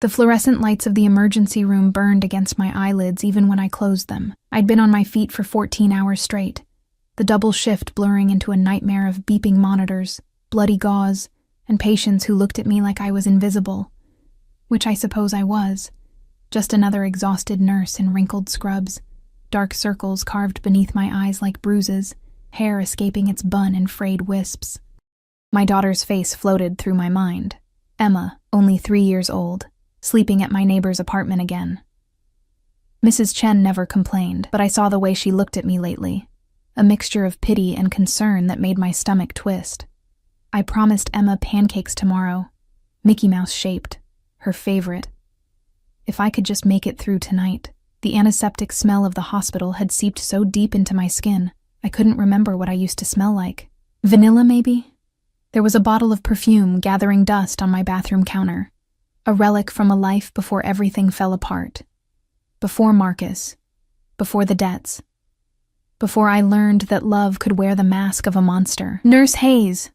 The fluorescent lights of the emergency room burned against my eyelids even when I closed them. I'd been on my feet for 14 hours straight, the double shift blurring into a nightmare of beeping monitors, bloody gauze, and patients who looked at me like I was invisible, which I suppose I was. Just another exhausted nurse in wrinkled scrubs, dark circles carved beneath my eyes like bruises, hair escaping its bun in frayed wisps. My daughter's face floated through my mind. Emma, only 3 years old, sleeping at my neighbor's apartment again. Mrs. Chen never complained, but I saw the way she looked at me lately, a mixture of pity and concern that made my stomach twist. I promised Emma pancakes tomorrow, Mickey Mouse shaped, her favorite. If I could just make it through tonight. The antiseptic smell of the hospital had seeped so deep into my skin, I couldn't remember what I used to smell like. Vanilla, maybe? There was a bottle of perfume gathering dust on my bathroom counter, a relic from a life before everything fell apart. Before Marcus. Before the debts. Before I learned that love could wear the mask of a monster. Nurse Hayes!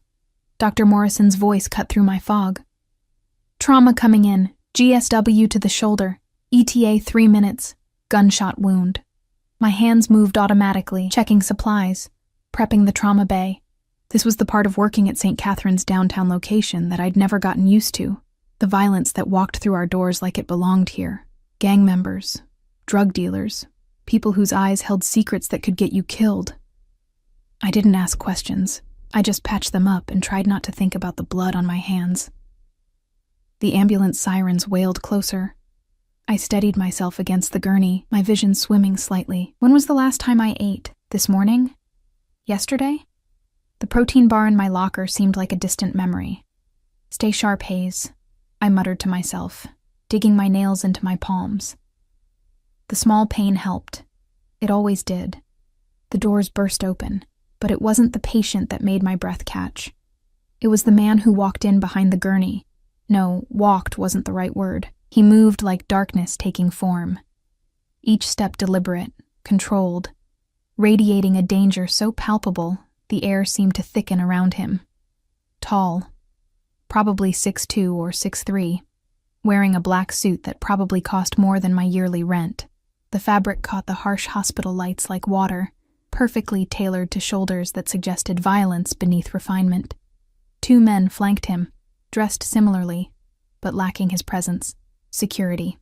Dr. Morrison's voice cut through my fog. Trauma coming in. GSW to the shoulder. ETA 3 minutes. Gunshot wound. My hands moved automatically, checking supplies, prepping the trauma bay. This was the part of working at St. Catherine's downtown location that I'd never gotten used to. The violence that walked through our doors like it belonged here. Gang members, drug dealers, people whose eyes held secrets that could get you killed. I didn't ask questions. I just patched them up and tried not to think about the blood on my hands. The ambulance sirens wailed closer. I steadied myself against the gurney, my vision swimming slightly. When was the last time I ate? This morning? Yesterday? The protein bar in my locker seemed like a distant memory. Stay sharp, Hayes, I muttered to myself, digging my nails into my palms. The small pain helped. It always did. The doors burst open, but it wasn't the patient that made my breath catch. It was the man who walked in behind the gurney. No, walked wasn't the right word. He moved like darkness taking form. Each step deliberate, controlled, radiating a danger so palpable the air seemed to thicken around him. Tall, probably 6'2" or 6'3", wearing a black suit that probably cost more than my yearly rent. The fabric caught the harsh hospital lights like water, perfectly tailored to shoulders that suggested violence beneath refinement. 2 men flanked him, dressed similarly, but lacking his presence, security.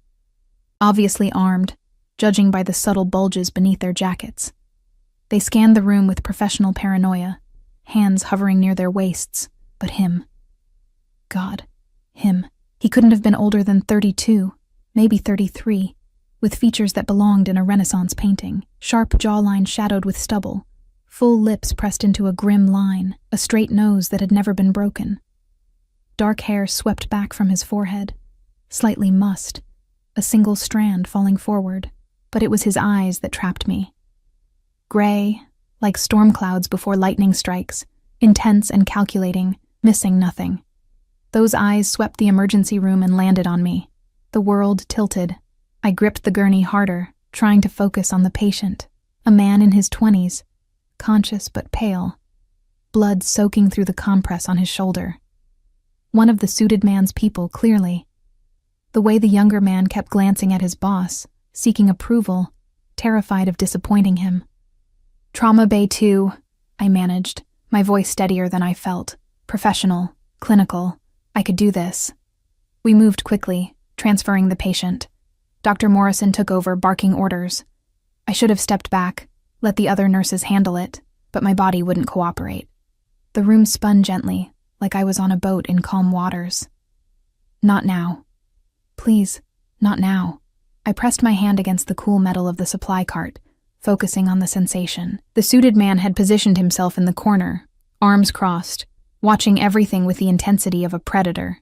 Obviously armed, judging by the subtle bulges beneath their jackets. They scanned the room with professional paranoia, hands hovering near their waists, but him. God, him. He couldn't have been older than 32, maybe 33, with features that belonged in a Renaissance painting, sharp jawline shadowed with stubble, full lips pressed into a grim line, a straight nose that had never been broken. Dark hair swept back from his forehead, slightly mussed, a single strand falling forward, but it was his eyes that trapped me. Gray, like storm clouds before lightning strikes, intense and calculating, missing nothing. Those eyes swept the emergency room and landed on me. The world tilted. I gripped the gurney harder, trying to focus on the patient, a man in his 20s, conscious but pale, blood soaking through the compress on his shoulder. One of the suited man's people, clearly. The way the younger man kept glancing at his boss, seeking approval, terrified of disappointing him. Trauma Bay 2, I managed, my voice steadier than I felt. Professional, clinical. I could do this. We moved quickly, transferring the patient. Dr. Morrison took over, barking orders. I should have stepped back, let the other nurses handle it, but my body wouldn't cooperate. The room spun gently, like I was on a boat in calm waters. Not now. Please, not now. I pressed my hand against the cool metal of the supply cart, focusing on the sensation. The suited man had positioned himself in the corner, arms crossed, watching everything with the intensity of a predator.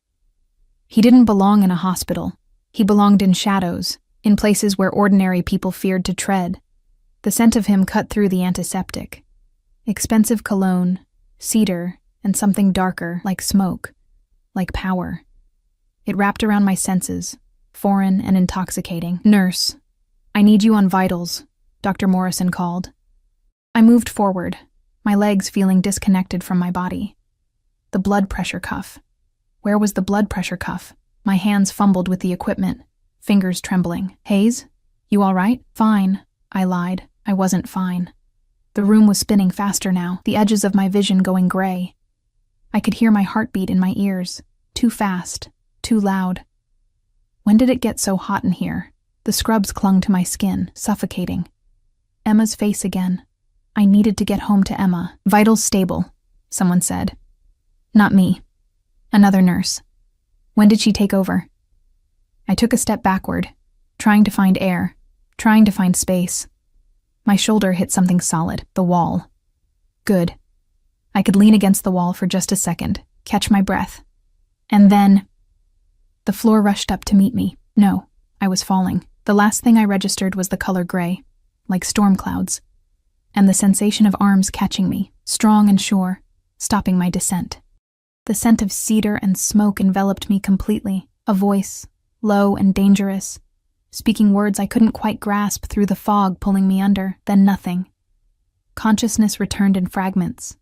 He didn't belong in a hospital. He belonged in shadows, in places where ordinary people feared to tread. The scent of him cut through the antiseptic. Expensive cologne, cedar, and something darker, like smoke, like power. It wrapped around my senses, foreign and intoxicating. Nurse, I need you on vitals, Dr. Morrison called. I moved forward, my legs feeling disconnected from my body. The blood pressure cuff. Where was the blood pressure cuff? My hands fumbled with the equipment, fingers trembling. "Hayes, you all right?" "Fine," I lied. I wasn't fine. The room was spinning faster now, the edges of my vision going gray. I could hear my heartbeat in my ears, too fast, too loud. When did it get so hot in here? The scrubs clung to my skin, suffocating. Emma's face again. I needed to get home to Emma. "Vitals stable," someone said. "Not me. Another nurse." "When did she take over?" I took a step backward, trying to find air, trying to find space. My shoulder hit something solid, the wall. Good. I could lean against the wall for just a second, catch my breath. And then the floor rushed up to meet me. No, I was falling. The last thing I registered was the color gray, like storm clouds, and the sensation of arms catching me, strong and sure, stopping my descent. The scent of cedar and smoke enveloped me completely, a voice, low and dangerous, speaking words I couldn't quite grasp through the fog pulling me under, then nothing. Consciousness returned in fragments.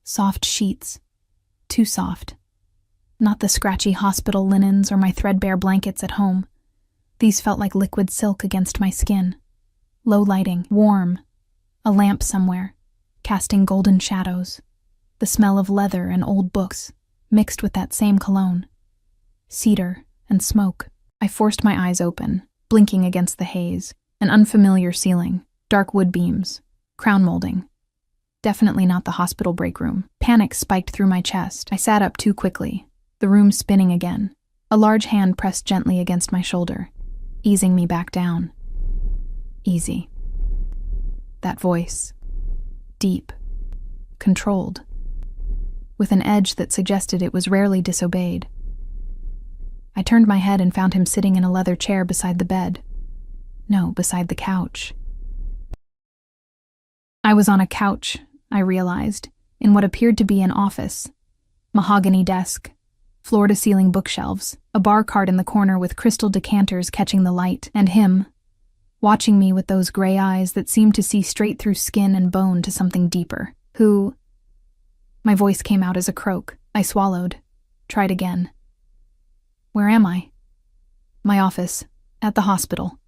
Soft sheets. Too soft. Not the scratchy hospital linens or my threadbare blankets at home. These felt like liquid silk against my skin. Low lighting, warm. A lamp somewhere, casting golden shadows. The smell of leather and old books, mixed with that same cologne. Cedar and smoke. I forced my eyes open, blinking against the haze. An unfamiliar ceiling, dark wood beams, crown molding. Definitely not the hospital break room. Panic spiked through my chest. I sat up too quickly, the room spinning again. A large hand pressed gently against my shoulder, easing me back down. Easy. That voice. Deep. Controlled. With an edge that suggested it was rarely disobeyed. I turned my head and found him sitting in a leather chair beside the bed. No, beside the couch. I was on a couch, I realized, in what appeared to be an office. Mahogany desk, floor-to-ceiling bookshelves, a bar cart in the corner with crystal decanters catching the light, and him, watching me with those gray eyes that seemed to see straight through skin and bone to something deeper. Who? My voice came out as a croak. I swallowed. Tried again. Where am I? My office. At the hospital.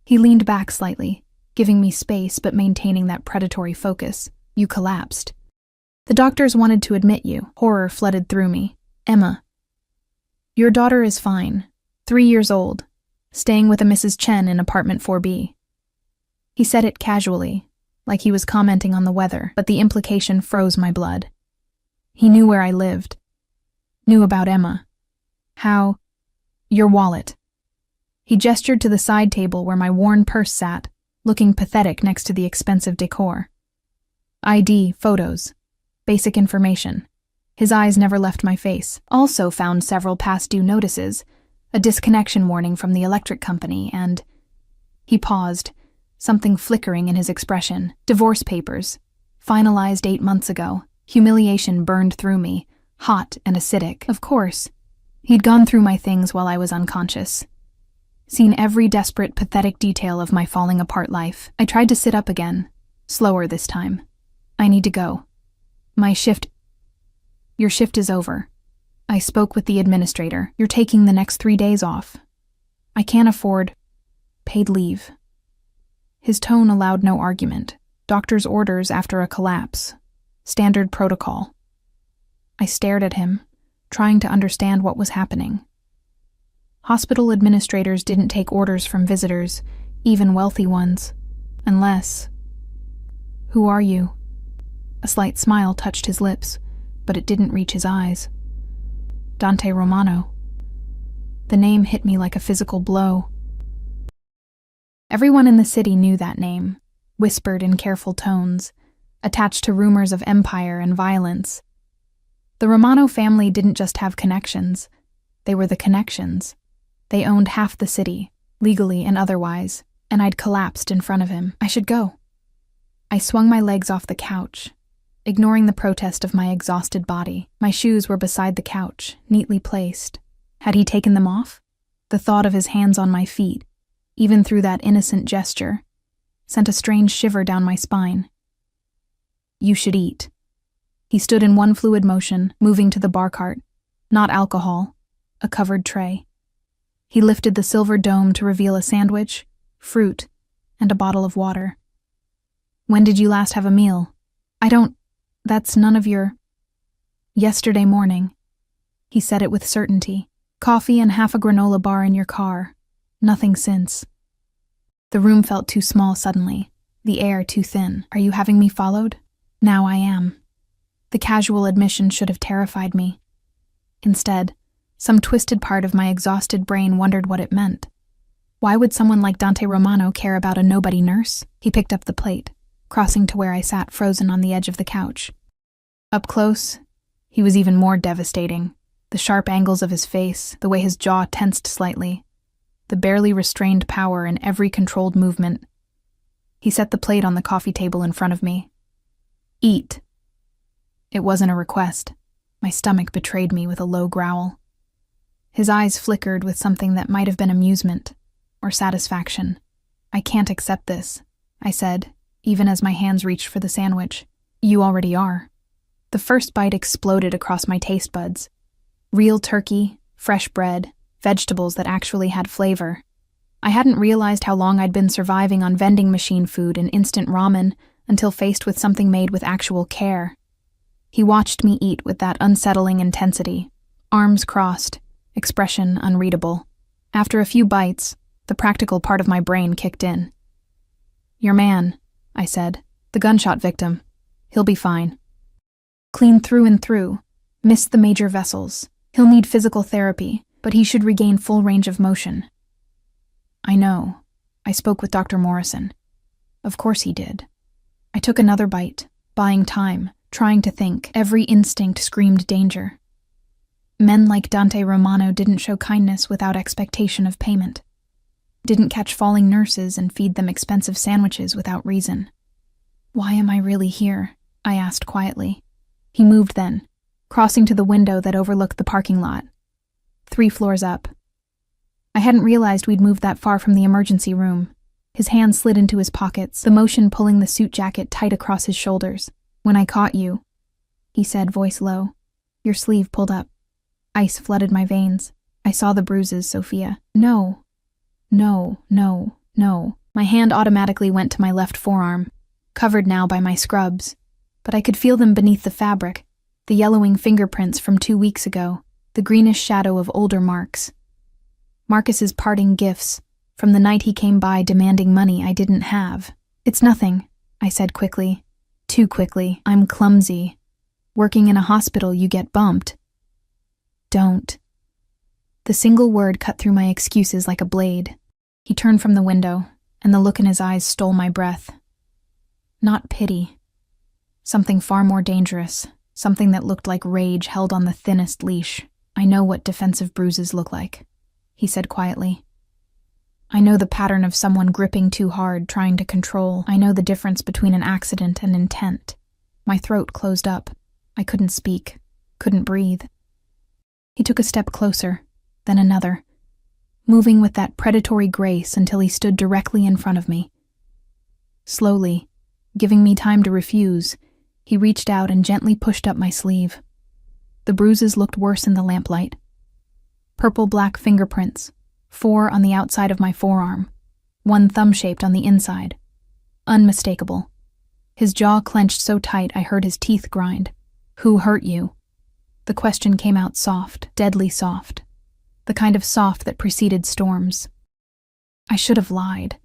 He leaned back slightly, giving me space but maintaining that predatory focus. You collapsed. The doctors wanted to admit you. Horror flooded through me. Emma. Your daughter is fine. 3 years old. Staying with a Mrs. Chen in apartment 4B. He said it casually, like he was commenting on the weather, but the implication froze my blood. He knew where I lived. Knew about Emma. How? Your wallet. He gestured to the side table where my worn purse sat, looking pathetic next to the expensive decor. ID, photos, basic information. His eyes never left my face. Also found several past due notices, a disconnection warning from the electric company, and... He paused, something flickering in his expression. Divorce papers. Finalized 8 months ago. Humiliation burned through me, hot and acidic. Of course. He'd gone through my things while I was unconscious. Seen every desperate, pathetic detail of my falling apart life. I tried to sit up again. Slower this time. I need to go. Your shift is over. I spoke with the administrator. You're taking the next 3 days off. I can't afford paid leave. His tone allowed no argument. Doctor's orders after a collapse. Standard protocol. I stared at him, trying to understand what was happening. Hospital administrators didn't take orders from visitors, even wealthy ones, unless... Who are you? A slight smile touched his lips, but it didn't reach his eyes. Dante Romano. The name hit me like a physical blow. Everyone in the city knew that name, whispered in careful tones, attached to rumors of empire and violence. The Romano family didn't just have connections, they were the connections. They owned half the city, legally and otherwise, and I'd collapsed in front of him. I should go. I swung my legs off the couch, ignoring the protest of my exhausted body. My shoes were beside the couch, neatly placed. Had he taken them off? The thought of his hands on my feet, even through that innocent gesture, sent a strange shiver down my spine. You should eat. He stood in one fluid motion, moving to the bar cart. Not alcohol. a covered tray. He lifted the silver dome to reveal a sandwich, fruit, and a bottle of water. "When did you last have a meal?" That's none of your... "Yesterday morning." He said it with certainty. "Coffee and half a granola bar in your car. Nothing since." The room felt too small suddenly, the air too thin. "Are you having me followed?" "Now I am." The casual admission should have terrified me. Instead, some twisted part of my exhausted brain wondered what it meant. Why would someone like Dante Romano care about a nobody nurse? He picked up the plate, crossing to where I sat frozen on the edge of the couch. Up close, he was even more devastating. The sharp angles of his face, the way his jaw tensed slightly, the barely restrained power in every controlled movement. He set the plate on the coffee table in front of me. "Eat." It wasn't a request. My stomach betrayed me with a low growl. His eyes flickered with something that might have been amusement or satisfaction. "I can't accept this," I said, even as my hands reached for the sandwich. "You already are." The first bite exploded across my taste buds. Real turkey, fresh bread, vegetables that actually had flavor. I hadn't realized how long I'd been surviving on vending machine food and instant ramen until faced with something made with actual care. He watched me eat with that unsettling intensity, arms crossed, expression unreadable. After a few bites, the practical part of my brain kicked in. "Your man," I said, "the gunshot victim. He'll be fine. Clean through and through, missed the major vessels. He'll need physical therapy, but he should regain full range of motion." "I know. I spoke with Dr. Morrison." "Of course he did." I took another bite, buying time, trying to think. Every instinct screamed danger. Men like Dante Romano didn't show kindness without expectation of payment. Didn't catch falling nurses and feed them expensive sandwiches without reason. "Why am I really here?" I asked quietly. He moved then, crossing to the window that overlooked the parking lot. 3 floors up. I hadn't realized we'd moved that far from the emergency room. His hand slid into his pockets, the motion pulling the suit jacket tight across his shoulders. "When I caught you," he said, voice low, "your sleeve pulled up. Ice flooded my veins. I saw the bruises, Sophia." No. My hand automatically went to my left forearm, covered now by my scrubs, but I could feel them beneath the fabric, the yellowing fingerprints from 2 weeks ago, the greenish shadow of older marks. Marcus's parting gifts, from the night he came by demanding money I didn't have. "It's nothing," I said quickly. Too quickly. "I'm clumsy. Working in a hospital, you get bumped." "Don't." The single word cut through my excuses like a blade. He turned from the window, and the look in his eyes stole my breath. Not pity. Something far more dangerous, something that looked like rage held on the thinnest leash. "I know what defensive bruises look like," he said quietly. "I know the pattern of someone gripping too hard, trying to control. I know the difference between an accident and intent." My throat closed up. I couldn't speak, couldn't breathe. He took a step closer, then another, moving with that predatory grace until he stood directly in front of me. Slowly, giving me time to refuse, he reached out and gently pushed up my sleeve. The bruises looked worse in the lamplight. Purple-black fingerprints, 4 on the outside of my forearm, 1 thumb-shaped on the inside. Unmistakable. His jaw clenched so tight I heard his teeth grind. "Who hurt you?" The question came out soft, deadly soft. The kind of soft that preceded storms. I should have lied.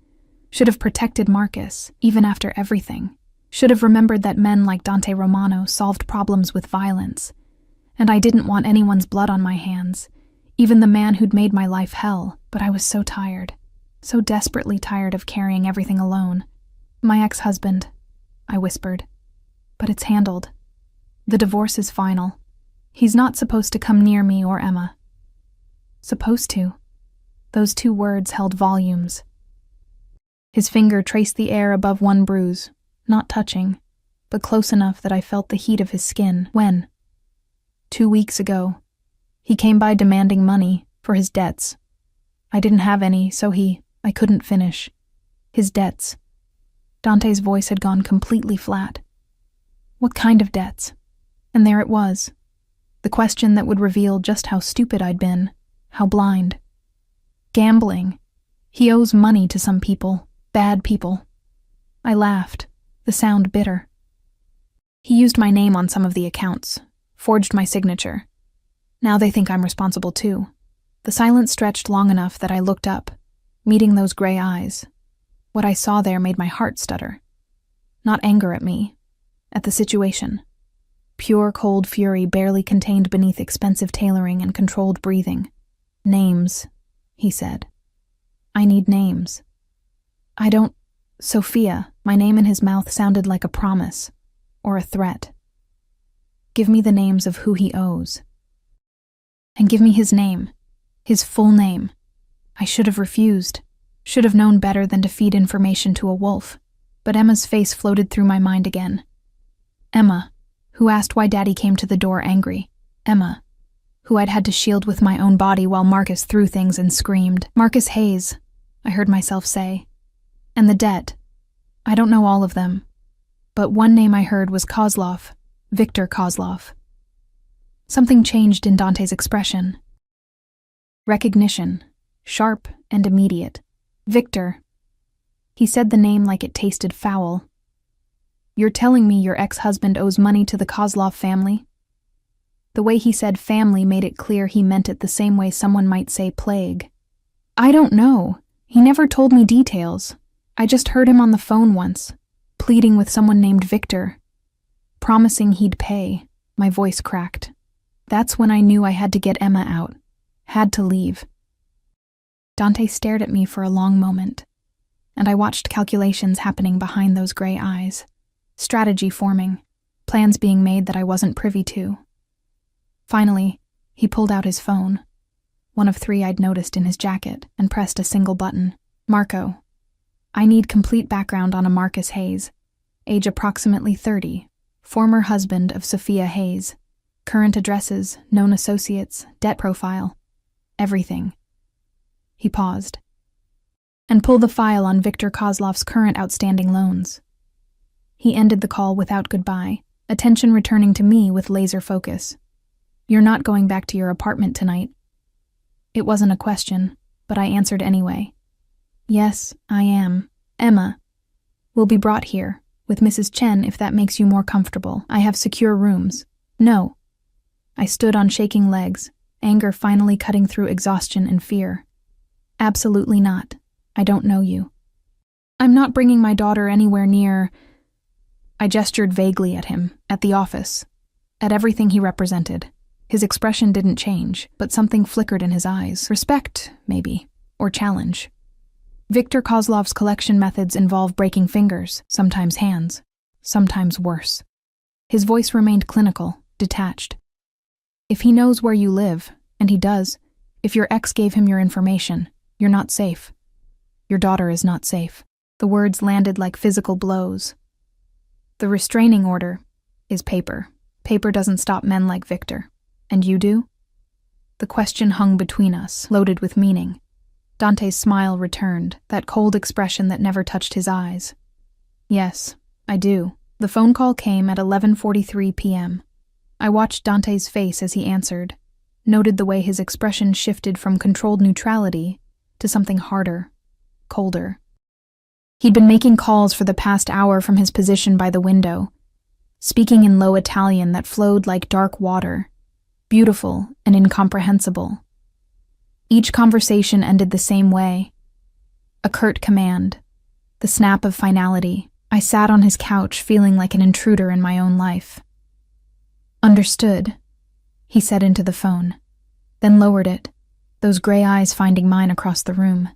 Should have protected Marcus, even after everything. Should have remembered that men like Dante Romano solved problems with violence. And I didn't want anyone's blood on my hands, even the man who'd made my life hell. But I was so tired, so desperately tired of carrying everything alone. "My ex-husband," I whispered. "But it's handled. The divorce is final. He's not supposed to come near me or Emma." Supposed to. Those 2 words held volumes. His finger traced the air above one bruise, not touching, but close enough that I felt the heat of his skin. "When?" 2 weeks ago. He came by demanding money for his debts. I didn't have any, so I couldn't finish. His debts. Dante's voice had gone completely flat. What kind of debts? And there it was. The question that would reveal just how stupid I'd been. How blind. Gambling. He owes money to some people, bad people. I laughed, the sound bitter. He used my name on some of the accounts, forged my signature. Now they think I'm responsible too. The silence stretched long enough that I looked up, meeting those gray eyes. What I saw there made my heart stutter. Not anger at me, at the situation. Pure cold fury barely contained beneath expensive tailoring and controlled breathing. Names, he said. I need names. I don't... Sophia, my name in his mouth sounded like a promise, or a threat. Give me the names of who he owes. And give me his name, his full name. I should have refused, should have known better than to feed information to a wolf. But Emma's face floated through my mind again. Emma, who asked why Daddy came to the door angry. Emma, who I'd had to shield with my own body while Marcus threw things and screamed. Marcus Hayes, I heard myself say. And the debt. I don't know all of them. But one name I heard was Kozlov, Victor Kozlov. Something changed in Dante's expression. Recognition, sharp and immediate. Victor. He said the name like it tasted foul. You're telling me your ex-husband owes money to the Kozlov family? The way he said family made it clear he meant it the same way someone might say plague. I don't know. He never told me details. I just heard him on the phone once, pleading with someone named Victor, promising he'd pay. My voice cracked. That's when I knew I had to get Emma out. Had to leave. Dante stared at me for a long moment, and I watched calculations happening behind those gray eyes. Strategy forming, plans being made that I wasn't privy to. Finally, he pulled out his phone, one of 3 I'd noticed in his jacket, and pressed a single button. Marco. I need complete background on a Marcus Hayes, age approximately 30, former husband of Sophia Hayes, current addresses, known associates, debt profile, everything. He paused. And pull the file on Victor Kozlov's current outstanding loans. He ended the call without goodbye, attention returning to me with laser focus. You're not going back to your apartment tonight. It wasn't a question, but I answered anyway. Yes, I am. Emma will be brought here, with Mrs. Chen if that makes you more comfortable. I have secure rooms. No. I stood on shaking legs, anger finally cutting through exhaustion and fear. Absolutely not. I don't know you. I'm not bringing my daughter anywhere near... I gestured vaguely at him, at the office, at everything he represented. His expression didn't change, but something flickered in his eyes. Respect, maybe, or challenge. Victor Kozlov's collection methods involve breaking fingers, sometimes hands, sometimes worse. His voice remained clinical, detached. If he knows where you live, and he does, if your ex gave him your information, you're not safe. Your daughter is not safe. The words landed like physical blows. The restraining order is paper. Paper doesn't stop men like Victor. And you do? The question hung between us, loaded with meaning. Dante's smile returned, that cold expression that never touched his eyes. Yes, I do. The phone call came at 11:43 p.m. I watched Dante's face as he answered, noted the way his expression shifted from controlled neutrality to something harder, colder. He'd been making calls for the past hour from his position by the window, speaking in low Italian that flowed like dark water, beautiful and incomprehensible. Each conversation ended the same way. A curt command, the snap of finality. I sat on his couch feeling like an intruder in my own life. Understood, he said into the phone, then lowered it, those gray eyes finding mine across the room.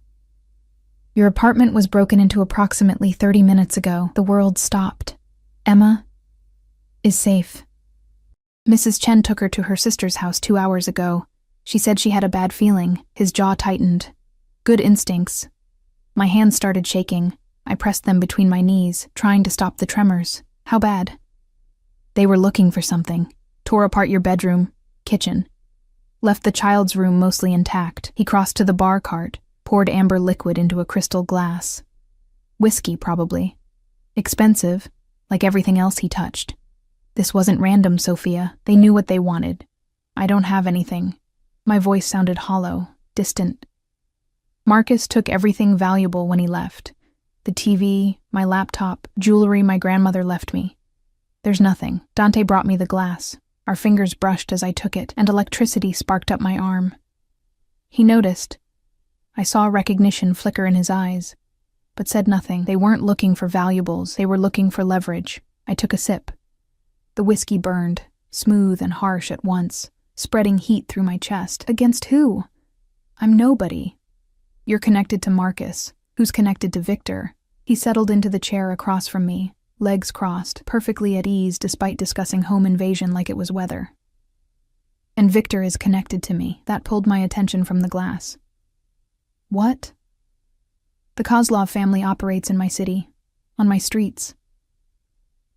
Your apartment was broken into approximately 30 minutes ago. The world stopped. Emma is safe. Mrs. Chen took her to her sister's house 2 hours ago. She said she had a bad feeling. His jaw tightened. Good instincts. My hands started shaking. I pressed them between my knees, trying to stop the tremors. How bad? They were looking for something. Tore apart your bedroom, kitchen. Left the child's room mostly intact. He crossed to the bar cart, poured amber liquid into a crystal glass. Whiskey, probably. Expensive, like everything else he touched. This wasn't random, Sophia. They knew what they wanted. I don't have anything. My voice sounded hollow, distant. Marcus took everything valuable when he left. The TV, my laptop, jewelry my grandmother left me. There's nothing. Dante brought me the glass. Our fingers brushed as I took it, and electricity sparked up my arm. He noticed. I saw recognition flicker in his eyes, but said nothing. They weren't looking for valuables, they were looking for leverage. I took a sip. The whiskey burned, smooth and harsh at once, spreading heat through my chest. Against who? I'm nobody. You're connected to Marcus, who's connected to Victor. He settled into the chair across from me, legs crossed, perfectly at ease despite discussing home invasion like it was weather. And Victor is connected to me. That pulled my attention from the glass. What? The Kozlov family operates in my city, on my streets.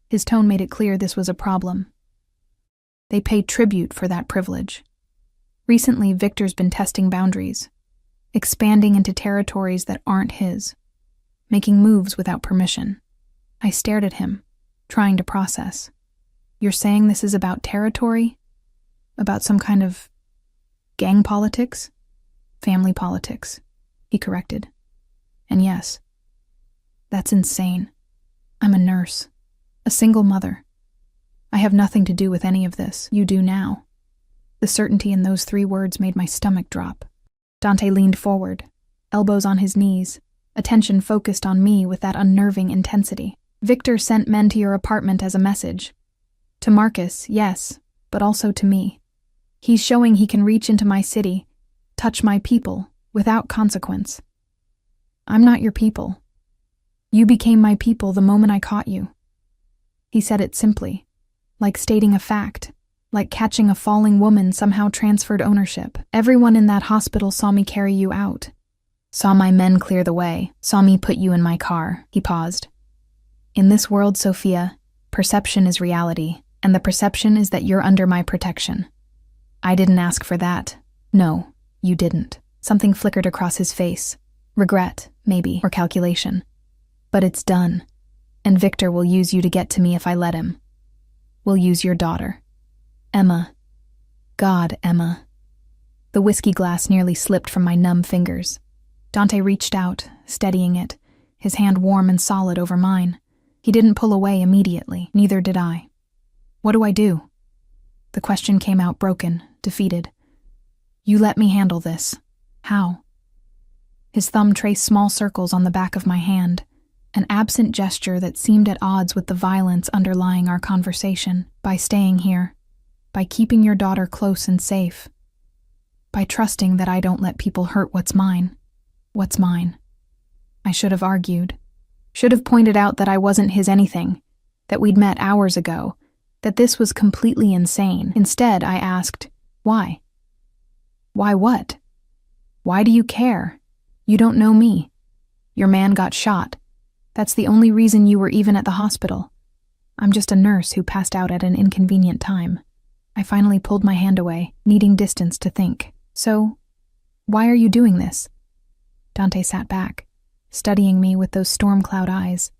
His tone made it clear this was a problem. They pay tribute for that privilege. Recently, Victor's been testing boundaries, expanding into territories that aren't his, making moves without permission. I stared at him, trying to process. You're saying this is about territory? About some kind of gang politics? Family politics, he corrected. And yes, that's insane. I'm a nurse, a single mother. I have nothing to do with any of this. You do now. The certainty in those 3 words made my stomach drop. Dante leaned forward, elbows on his knees, attention focused on me with that unnerving intensity. Victor sent men to your apartment as a message. To Marcus, yes, but also to me. He's showing he can reach into my city, touch my people, without consequence. I'm not your people. You became my people the moment I caught you. He said it simply, like stating a fact, like catching a falling woman somehow transferred ownership. Everyone in that hospital saw me carry you out. Saw my men clear the way, saw me put you in my car. He paused. In this world, Sophia, perception is reality, and the perception is that you're under my protection. I didn't ask for that. No, you didn't. Something flickered across his face. Regret, maybe, or calculation. But it's done. And Victor will use you to get to me if I let him. We'll use your daughter. Emma. God, Emma. The whiskey glass nearly slipped from my numb fingers. Dante reached out, steadying it, his hand warm and solid over mine. He didn't pull away immediately, neither did I. What do I do? The question came out broken, defeated. You let me handle this. How? His thumb traced small circles on the back of my hand, an absent gesture that seemed at odds with the violence underlying our conversation. By staying here, by keeping your daughter close and safe, by trusting that I don't let people hurt what's mine. What's mine? I should have argued. Should have pointed out that I wasn't his anything, that we'd met hours ago, that this was completely insane. Instead, I asked, why? Why what? Why do you care? You don't know me. Your man got shot. That's the only reason you were even at the hospital. I'm just a nurse who passed out at an inconvenient time. I finally pulled my hand away, needing distance to think. So, why are you doing this? Dante sat back, studying me with those storm cloud eyes.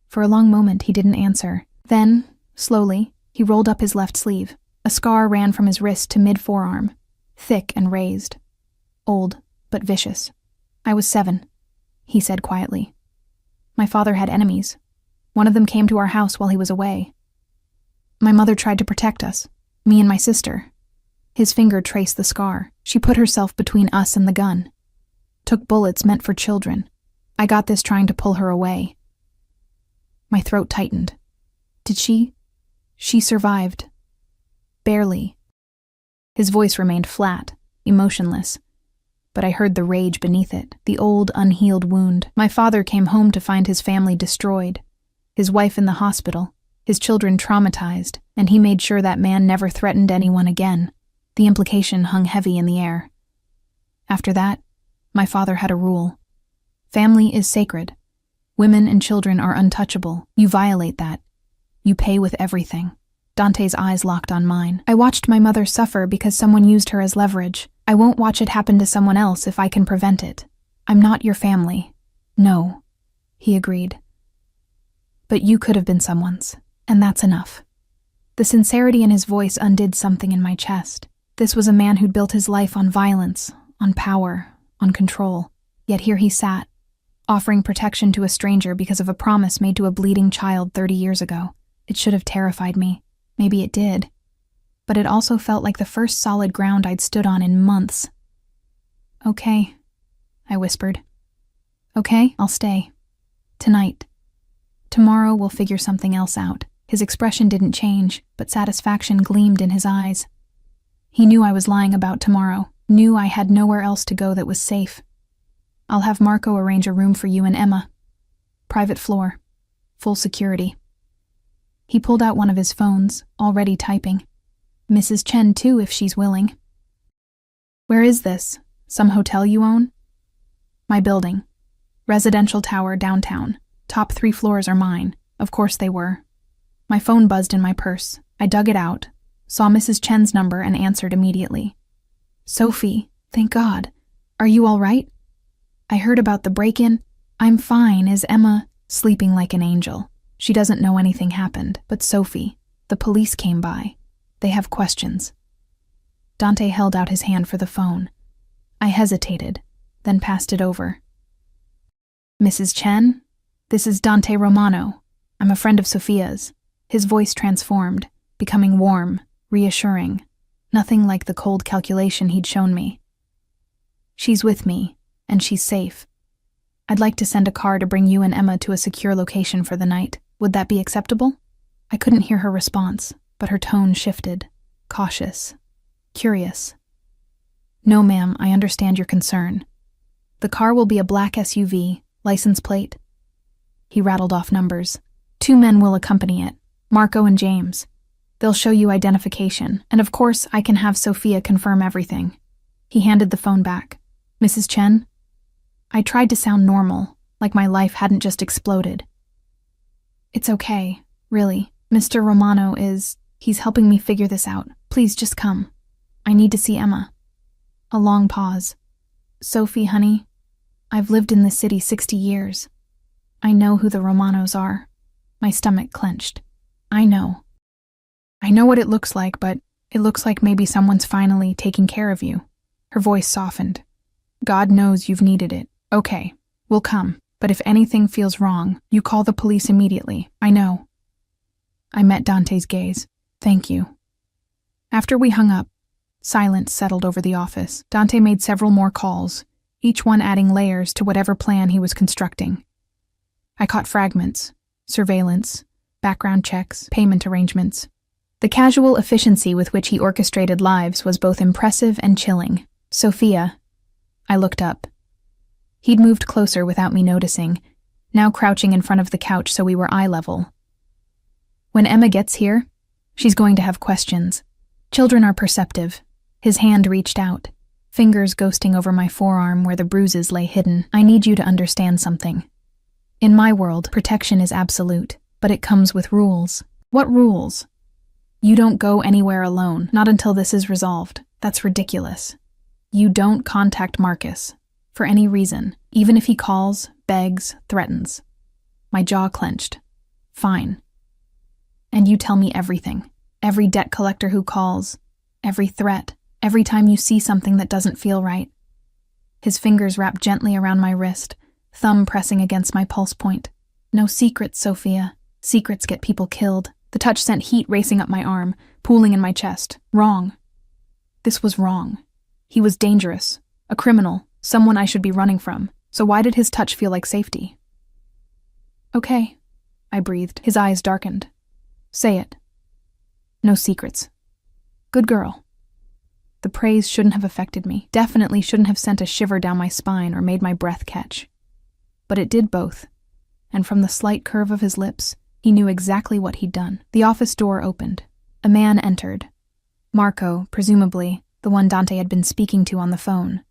For a long moment, he didn't answer. Then, slowly, he rolled up his left sleeve. A scar ran from his wrist to mid-forearm, thick and raised. Old, but vicious. I was 7, he said quietly. My father had enemies. One of them came to our house while he was away. My mother tried to protect us, me and my sister. His finger traced the scar. She put herself between us and the gun. Took bullets meant for children. I got this trying to pull her away. My throat tightened. Did she? She survived. Barely. His voice remained flat, emotionless. But I heard the rage beneath it, the old, unhealed wound. My father came home to find his family destroyed, his wife in the hospital, his children traumatized, and he made sure that man never threatened anyone again. The implication hung heavy in the air. After that, my father had a rule. Family is sacred. Women and children are untouchable. You violate that. You pay with everything. Dante's eyes locked on mine. I watched my mother suffer because someone used her as leverage. I won't watch it happen to someone else if I can prevent it. I'm not your family. No, he agreed. But you could have been someone's, and that's enough. The sincerity in his voice undid something in my chest. This was a man who'd built his life on violence, on power, on control. Yet here he sat, offering protection to a stranger because of a promise made to a bleeding child 30 years ago. It should have terrified me. Maybe it did. But it also felt like the first solid ground I'd stood on in months. "Okay," I whispered. "Okay, I'll stay. Tonight. Tomorrow we'll figure something else out." His expression didn't change, but satisfaction gleamed in his eyes. He knew I was lying about tomorrow, knew I had nowhere else to go that was safe. "I'll have Marco arrange a room for you and Emma. Private floor. Full security." He pulled out one of his phones, already typing. "Mrs. Chen too, if she's willing." "Where is this? Some hotel you own?" "My building. Residential tower downtown. Top 3 floors are mine." Of course they were. My phone buzzed in my purse. I dug it out, saw Mrs. Chen's number, and answered immediately. "Sophie, thank God. Are you all right? I heard about the break-in." "I'm fine. Is Emma?" "Sleeping like an angel. She doesn't know anything happened. But Sophie, the police came by. They have questions." Dante held out his hand for the phone. I hesitated, then passed it over. "Mrs. Chen? This is Dante Romano. I'm a friend of Sophia's." His voice transformed, becoming warm, reassuring, nothing like the cold calculation he'd shown me. "She's with me, and she's safe. I'd like to send a car to bring you and Emma to a secure location for the night. Would that be acceptable?" I couldn't hear her response, but her tone shifted, cautious, curious. "No, ma'am, I understand your concern. The car will be a black SUV, license plate." He rattled off numbers. 2 men will accompany it, Marco and James. They'll show you identification, and of course I can have Sophia confirm everything. He handed the phone back. "Mrs. Chen?" I tried to sound normal, like my life hadn't just exploded. "It's okay, really. Mr. Romano he's helping me figure this out. Please just come. I need to see Emma." A long pause. "Sophie, honey, I've lived in this city 60 years. I know who the Romanos are." My stomach clenched. "I know what it looks like, but it looks like maybe someone's finally taking care of you." Her voice softened. "God knows you've needed it. Okay, we'll come, but if anything feels wrong, you call the police immediately. I know." I met Dante's gaze. "Thank you." After we hung up, silence settled over the office. Dante made several more calls, each one adding layers to whatever plan he was constructing. I caught fragments: surveillance, background checks, payment arrangements. The casual efficiency with which he orchestrated lives was both impressive and chilling. "Sophia." I looked up. He'd moved closer without me noticing, now crouching in front of the couch so we were eye level. "When Emma gets here, she's going to have questions. Children are perceptive." His hand reached out, fingers ghosting over my forearm where the bruises lay hidden. "I need you to understand something. In my world, protection is absolute, but it comes with rules." "What rules?" "You don't go anywhere alone, not until this is resolved." "That's ridiculous." "You don't contact Marcus, for any reason, even if he calls, begs, threatens." My jaw clenched. "Fine. And you tell me everything. Every debt collector who calls, every threat, every time you see something that doesn't feel right." His fingers wrapped gently around my wrist, thumb pressing against my pulse point. "No secrets, Sophia. Secrets get people killed." The touch sent heat racing up my arm, pooling in my chest. Wrong. This was wrong. He was dangerous, a criminal, someone I should be running from. So why did his touch feel like safety? "Okay," I breathed. His eyes darkened. "Say it." "No secrets." "Good girl." The praise shouldn't have affected me, definitely shouldn't have sent a shiver down my spine or made my breath catch. But it did both, and from the slight curve of his lips, he knew exactly what he'd done. The office door opened. A man entered. Marco, presumably, the one Dante had been speaking to on the phone.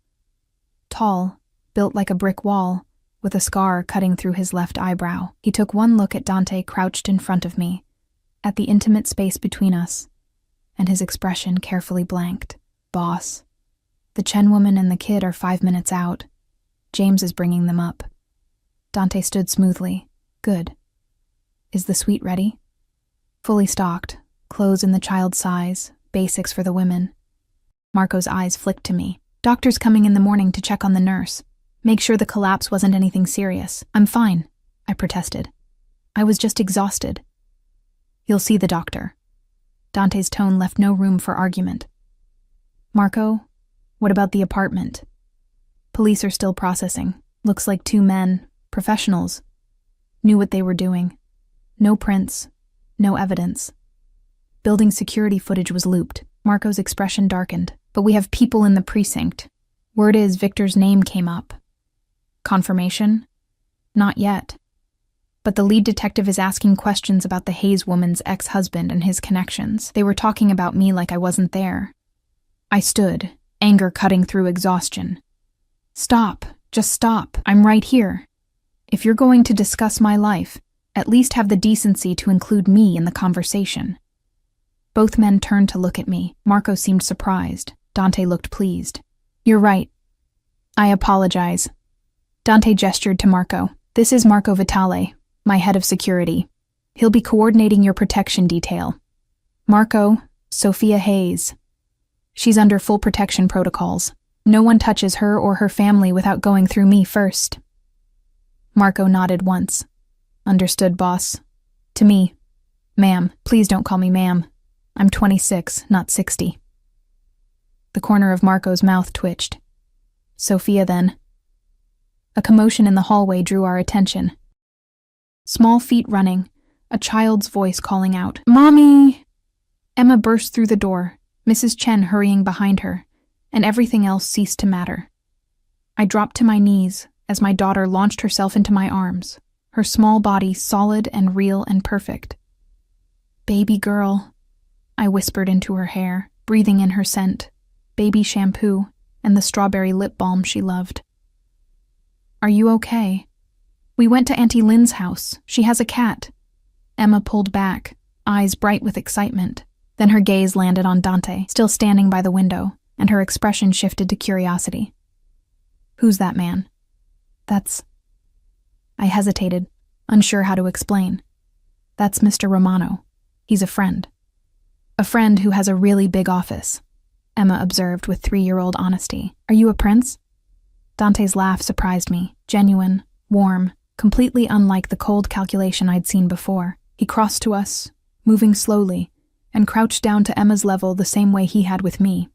Tall, built like a brick wall, with a scar cutting through his left eyebrow. He took one look at Dante crouched in front of me, at the intimate space between us, and his expression carefully blanked. "Boss, the Chen woman and the kid are 5 minutes out. James is bringing them up." Dante stood smoothly. "Good. Is the suite ready?" "Fully stocked. Clothes in the child's size, basics for the women." Marco's eyes flicked to me. Doctor's coming in the morning to check on the nurse. Make sure the collapse wasn't anything serious. I'm fine, I protested. I was just exhausted. You'll see the doctor. Dante's tone left no room for argument. Marco, what about the apartment? Police are still processing. Looks like 2 men, professionals, knew what they were doing. No prints, no evidence. Building security footage was looped. Marco's expression darkened. But we have people in the precinct. Word is Victor's name came up. Confirmation? Not yet. But the lead detective is asking questions about the Hayes woman's ex-husband and his connections. They were talking about me like I wasn't there. I stood, anger cutting through exhaustion. Stop. Just stop. I'm right here. If you're going to discuss my life, at least have the decency to include me in the conversation. Both men turned to look at me. Marco seemed surprised. Dante looked pleased. You're right. I apologize. Dante gestured to Marco. This is Marco Vitale, my head of security. He'll be coordinating your protection detail. Marco, Sophia Hayes. She's under full protection protocols. No one touches her or her family without going through me first. Marco nodded once. Understood, boss. To me. Ma'am, please don't call me ma'am. I'm 26, not 60. The corner of Marco's mouth twitched. Sophia, then. A commotion in the hallway drew our attention. Small feet running, a child's voice calling out, Mommy! Emma burst through the door, Mrs. Chen hurrying behind her, and everything else ceased to matter. I dropped to my knees as my daughter launched herself into my arms, her small body solid and real and perfect. Baby girl, I whispered into her hair, breathing in her scent, baby shampoo, and the strawberry lip balm she loved. Are you okay? We went to Auntie Lynn's house. She has a cat. Emma pulled back, eyes bright with excitement. Then her gaze landed on Dante, still standing by the window, and her expression shifted to curiosity. Who's that man? That's... I hesitated, unsure how to explain. That's Mr. Romano. He's a friend. A friend who has a really big office, Emma observed with 3-year-old honesty. Are you a prince? Dante's laugh surprised me, genuine, warm, completely unlike the cold calculation I'd seen before. He crossed to us, moving slowly, and crouched down to Emma's level the same way he had with me.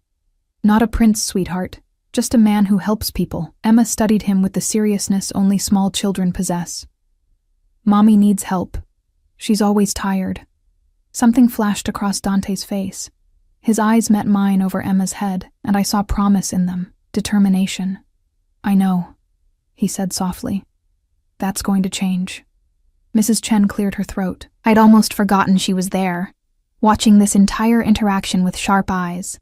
Not a prince, sweetheart, just a man who helps people. Emma studied him with the seriousness only small children possess. Mommy needs help. She's always tired. Something flashed across Dante's face. His eyes met mine over Emma's head, and I saw promise in them, determination. I know, he said softly. That's going to change. Mrs. Chen cleared her throat. I'd almost forgotten she was there, watching this entire interaction with sharp eyes.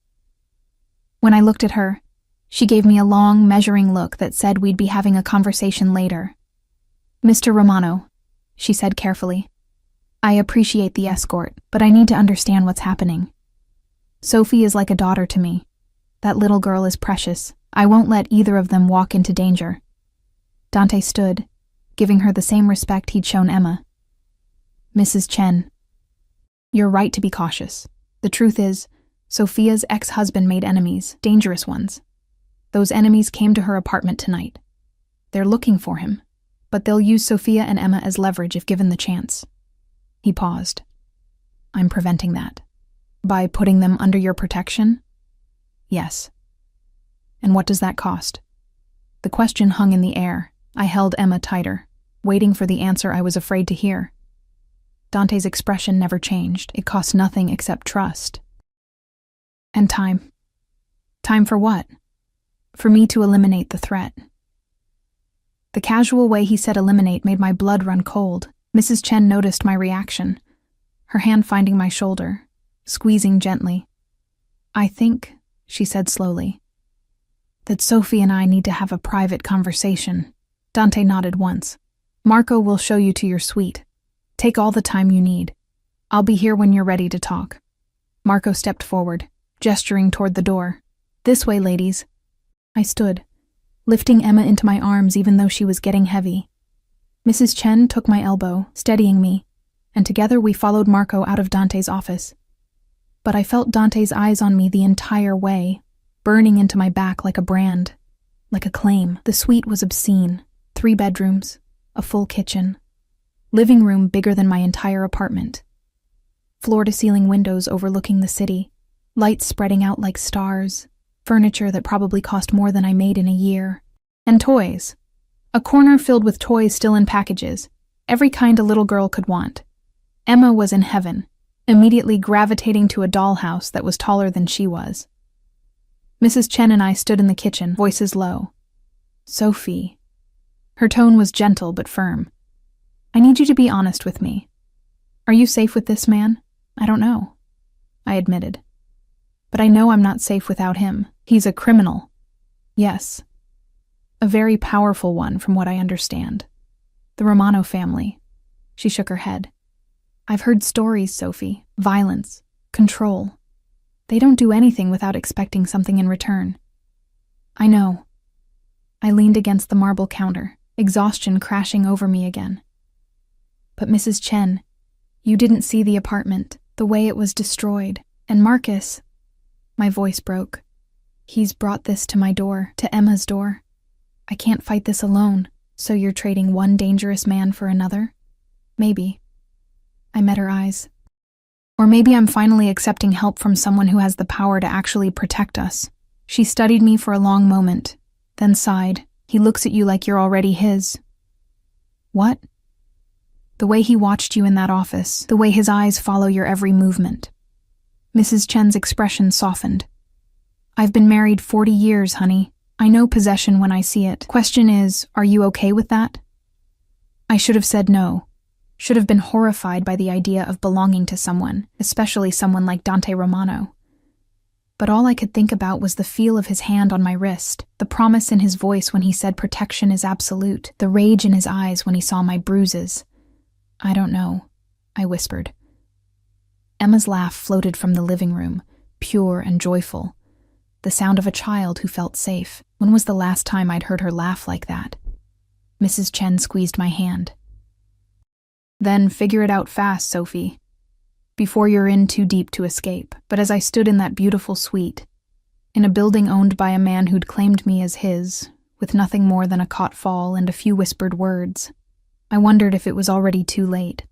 When I looked at her, she gave me a long, measuring look that said we'd be having a conversation later. Mr. Romano, she said carefully. I appreciate the escort, but I need to understand what's happening. Sophie is like a daughter to me. That little girl is precious. I won't let either of them walk into danger. Dante stood, giving her the same respect he'd shown Emma. Mrs. Chen, you're right to be cautious. The truth is, Sophia's ex-husband made enemies, dangerous ones. Those enemies came to her apartment tonight. They're looking for him, but they'll use Sophia and Emma as leverage if given the chance. He paused. I'm preventing that. By putting them under your protection? Yes. And what does that cost? The question hung in the air. I held Emma tighter, waiting for the answer I was afraid to hear. Dante's expression never changed. It cost nothing except trust. And time. Time for what? For me to eliminate the threat. The casual way he said eliminate made my blood run cold. Mrs. Chen noticed my reaction, her hand finding my shoulder, squeezing gently. I think, she said slowly, that Sophie and I need to have a private conversation. Dante nodded once. Marco will show you to your suite. Take all the time you need. I'll be here when you're ready to talk. Marco stepped forward, gesturing toward the door. This way, ladies. I stood, lifting Emma into my arms even though she was getting heavy. Mrs. Chen took my elbow, steadying me, and together we followed Marco out of Dante's office. But I felt Dante's eyes on me the entire way, burning into my back like a brand, like a claim. The suite was obscene. 3 bedrooms, a full kitchen, living room bigger than my entire apartment, floor-to-ceiling windows overlooking the city, lights spreading out like stars, furniture that probably cost more than I made in a year, and toys. A corner filled with toys still in packages, every kind a little girl could want. Emma was in heaven, immediately gravitating to a dollhouse that was taller than she was. Mrs. Chen and I stood in the kitchen, voices low. "Sophie." Her tone was gentle but firm. "I need you to be honest with me. Are you safe with this man?" "I don't know," I admitted. "But I know I'm not safe without him. He's a criminal." "Yes. A very powerful one from what I understand. The Romano family." She shook her head. "I've heard stories, Sophie. Violence. Control. They don't do anything without expecting something in return." "I know." I leaned against the marble counter, exhaustion crashing over me again. "But Mrs. Chen, you didn't see the apartment, the way it was destroyed. And Marcus," my voice broke, "he's brought this to my door, to Emma's door. I can't fight this alone, so you're trading one dangerous man for another?" "Maybe." I met her eyes. "Or maybe I'm finally accepting help from someone who has the power to actually protect us." She studied me for a long moment, then sighed. "He looks at you like you're already his." "What?" "The way he watched you in that office, the way his eyes follow your every movement." Mrs. Chen's expression softened. "I've been married 40 years, honey. I know possession when I see it. Question is, are you okay with that?" I should have said no. Should have been horrified by the idea of belonging to someone, especially someone like Dante Romano. But all I could think about was the feel of his hand on my wrist, the promise in his voice when he said protection is absolute, the rage in his eyes when he saw my bruises. "I don't know," I whispered. Emma's laugh floated from the living room, pure and joyful. The sound of a child who felt safe. When was the last time I'd heard her laugh like that? Mrs. Chen squeezed my hand. "Then figure it out fast, Sophie, before you're in too deep to escape." But as I stood in that beautiful suite, in a building owned by a man who'd claimed me as his, with nothing more than a cot fall and a few whispered words, I wondered if it was already too late.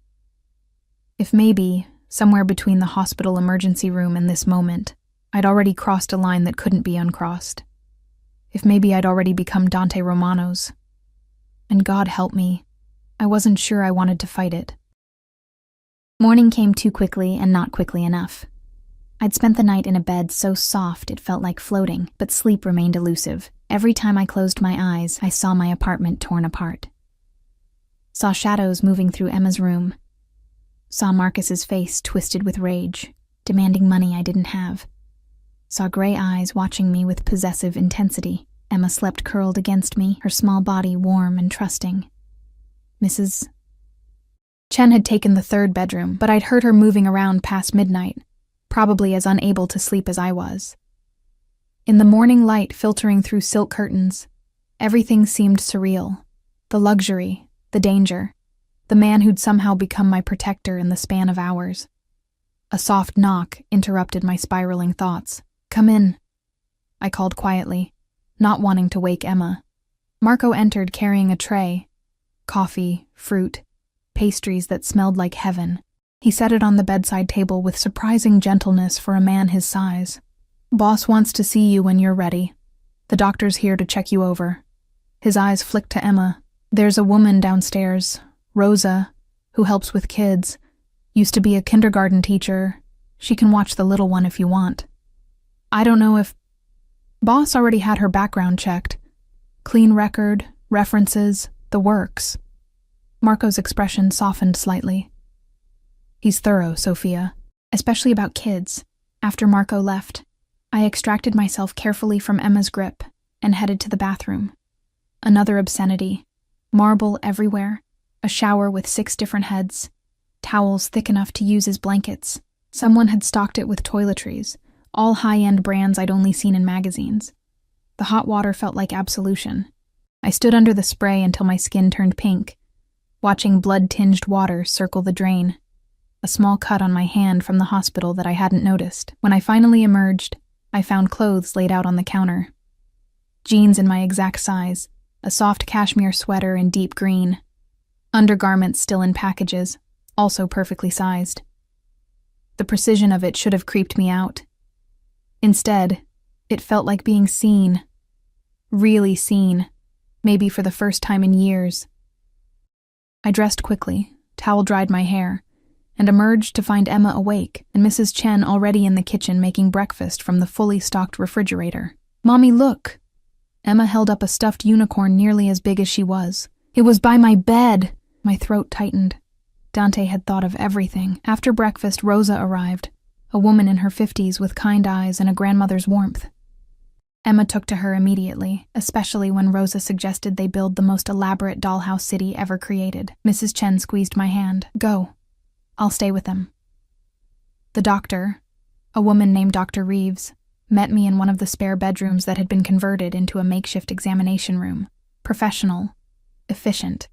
If maybe, somewhere between the hospital emergency room and this moment, I'd already crossed a line that couldn't be uncrossed. If maybe I'd already become Dante Romano's. And God help me, I wasn't sure I wanted to fight it. Morning came too quickly and not quickly enough. I'd spent the night in a bed so soft it felt like floating, but sleep remained elusive. Every time I closed my eyes, I saw my apartment torn apart. Saw shadows moving through Emma's room. Saw Marcus's face twisted with rage, demanding money I didn't have. Saw gray eyes watching me with possessive intensity. Emma slept curled against me, her small body warm and trusting. Mrs. Chen had taken the 3rd bedroom, but I'd heard her moving around past midnight, probably as unable to sleep as I was. In the morning light filtering through silk curtains, everything seemed surreal. The luxury, the danger, the man who'd somehow become my protector in the span of hours. A soft knock interrupted my spiraling thoughts. "Come in," I called quietly, not wanting to wake Emma. Marco entered carrying a tray. Coffee, fruit, pastries that smelled like heaven. He set it on the bedside table with surprising gentleness for a man his size. "Boss wants to see you when you're ready. The doctor's here to check you over." His eyes flicked to Emma. "There's a woman downstairs, Rosa, who helps with kids. Used to be a kindergarten teacher. She can watch the little one if you want." "I don't know if..." Boss already had her background checked. Clean record, references, the works. Marco's expression softened slightly. "He's thorough, Sophia, especially about kids." After Marco left, I extracted myself carefully from Emma's grip and headed to the bathroom. Another obscenity. Marble everywhere, a shower with 6 different heads, towels thick enough to use as blankets. Someone had stocked it with toiletries, all high-end brands I'd only seen in magazines. The hot water felt like absolution. I stood under the spray until my skin turned pink, watching blood-tinged water circle the drain. A small cut on my hand from the hospital that I hadn't noticed. When I finally emerged, I found clothes laid out on the counter. Jeans in my exact size, a soft cashmere sweater in deep green, undergarments still in packages, also perfectly sized. The precision of it should have creeped me out. Instead, it felt like being seen. Really seen, maybe for the first time in years. I dressed quickly, towel-dried my hair, and emerged to find Emma awake and Mrs. Chen already in the kitchen making breakfast from the fully stocked refrigerator. "Mommy, look!" Emma held up a stuffed unicorn nearly as big as she was. "It was by my bed!" My throat tightened. Dante had thought of everything. After breakfast, Rosa arrived, a woman in her 50s with kind eyes and a grandmother's warmth. Emma took to her immediately, especially when Rosa suggested they build the most elaborate dollhouse city ever created. Mrs. Chen squeezed my hand. "Go. I'll stay with them." The doctor, a woman named Dr. Reeves, met me in one of the spare bedrooms that had been converted into a makeshift examination room. Professional, efficient.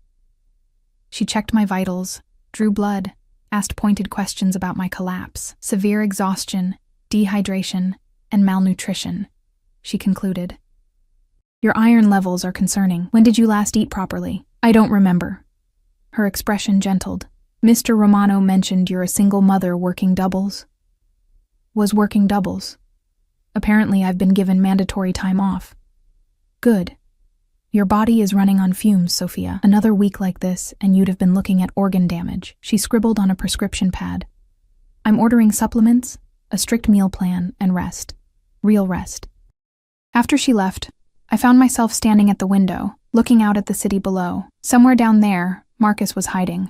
She checked my vitals, drew blood, asked pointed questions about my collapse, severe exhaustion, dehydration, and malnutrition. She concluded. "Your iron levels are concerning. When did you last eat properly?" "I don't remember." Her expression gentled. "Mr. Romano mentioned you're a single mother working doubles." "Was working doubles. Apparently I've been given mandatory time off." "Good. Your body is running on fumes, Sophia. Another week like this, and you'd have been looking at organ damage." She scribbled on a prescription pad. "I'm ordering supplements, a strict meal plan, and rest. Real rest." After she left, I found myself standing at the window, looking out at the city below. Somewhere down there, Marcus was hiding.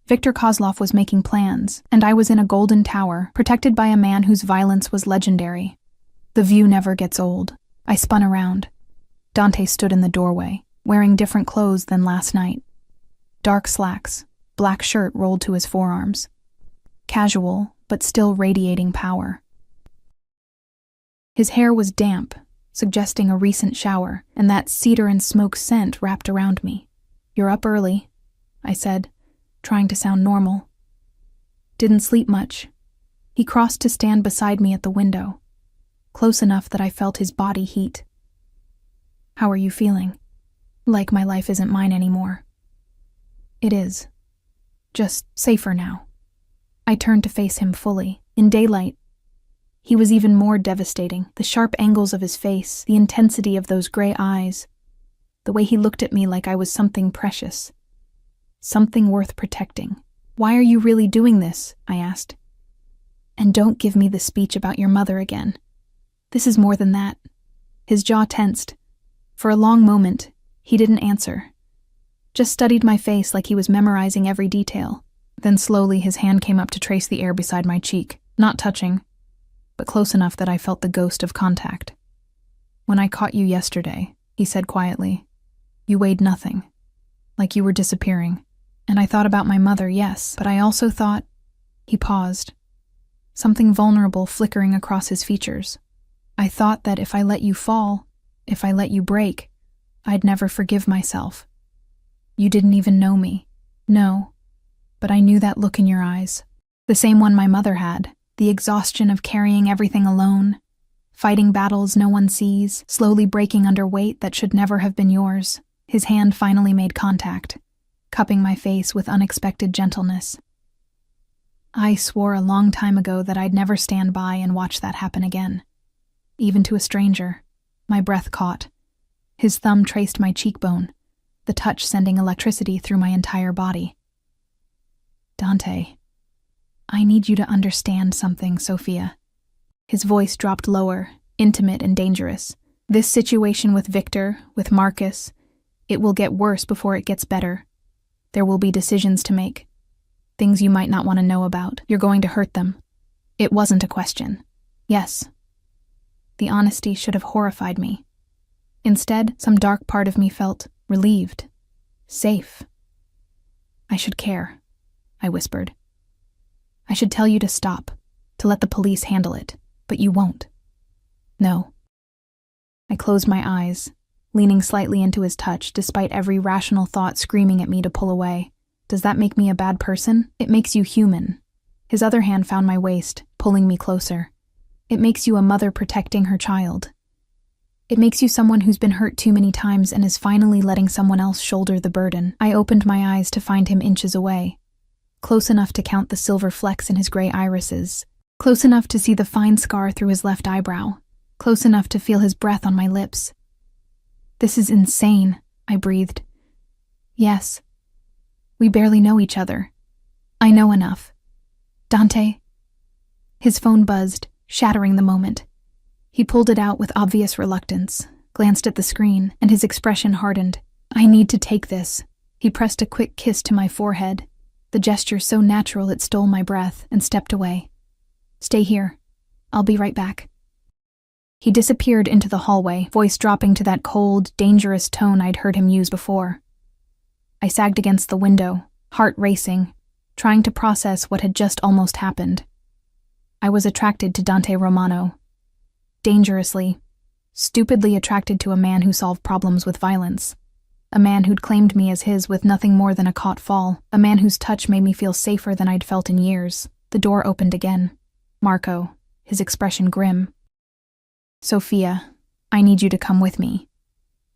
Victor Kozlov was making plans, and I was in a golden tower, protected by a man whose violence was legendary. The view never gets old. I spun around. Dante stood in the doorway, wearing different clothes than last night. Dark slacks, black shirt rolled to his forearms. Casual, but still radiating power. His hair was damp, suggesting a recent shower, and that cedar and smoke scent wrapped around me. "You're up early," I said, trying to sound normal. "Didn't sleep much." He crossed to stand beside me at the window, close enough that I felt his body heat. "How are you feeling?" "Like my life isn't mine anymore." "It is. Just safer now." I turned to face him fully. In daylight, he was even more devastating. The sharp angles of his face, the intensity of those gray eyes, the way he looked at me like I was something precious, something worth protecting. "Why are you really doing this?" I asked. "And don't give me the speech about your mother again. This is more than that." His jaw tensed. For a long moment, he didn't answer. Just studied my face like he was memorizing every detail. Then slowly his hand came up to trace the air beside my cheek, not touching, but close enough that I felt the ghost of contact. "When I caught you yesterday," he said quietly, "you weighed nothing, like you were disappearing. And I thought about my mother, yes, but I also thought..." He paused, something vulnerable flickering across his features. "I thought that if I let you fall, if I let you break, I'd never forgive myself. You didn't even know me." "No, but I knew that look in your eyes. The same one my mother had. The exhaustion of carrying everything alone, fighting battles no one sees, slowly breaking under weight that should never have been yours." His hand finally made contact, cupping my face with unexpected gentleness. I swore a long time ago that I'd never stand by and watch that happen again. Even to a stranger. My breath caught. His thumb traced my cheekbone, the touch sending electricity through my entire body. "Dante, I need you to understand something, Sophia." His voice dropped lower, intimate and dangerous. "This situation with Victor, with Marcus, it will get worse before it gets better. There will be decisions to make. Things you might not want to know about. You're going to hurt them." It wasn't a question. Yes. The honesty should have horrified me. Instead, some dark part of me felt relieved, safe. "I should care," I whispered. "I should tell you to stop, to let the police handle it, but you won't." "No." I closed my eyes, leaning slightly into his touch despite every rational thought screaming at me to pull away. Does that make me a bad person? It makes you human. His other hand found my waist, pulling me closer. It makes you a mother protecting her child. It makes you someone who's been hurt too many times and is finally letting someone else shoulder the burden. I opened my eyes to find him inches away, close enough to count the silver flecks in his gray irises, close enough to see the fine scar through his left eyebrow, close enough to feel his breath on my lips. This is insane, I breathed. Yes. We barely know each other. I know enough. Dante? His phone buzzed, shattering the moment. He pulled it out with obvious reluctance, glanced at the screen, and his expression hardened. I need to take this. He pressed a quick kiss to my forehead, the gesture so natural it stole my breath, and stepped away. Stay here. I'll be right back. He disappeared into the hallway, voice dropping to that cold, dangerous tone I'd heard him use before. I sagged against the window, heart racing, trying to process what had just almost happened. I was attracted to Dante Romano. Dangerously, stupidly attracted to a man who solved problems with violence. A man who'd claimed me as his with nothing more than a caught fall. A man whose touch made me feel safer than I'd felt in years. The door opened again. Marco, his expression grim. Sophia, I need you to come with me.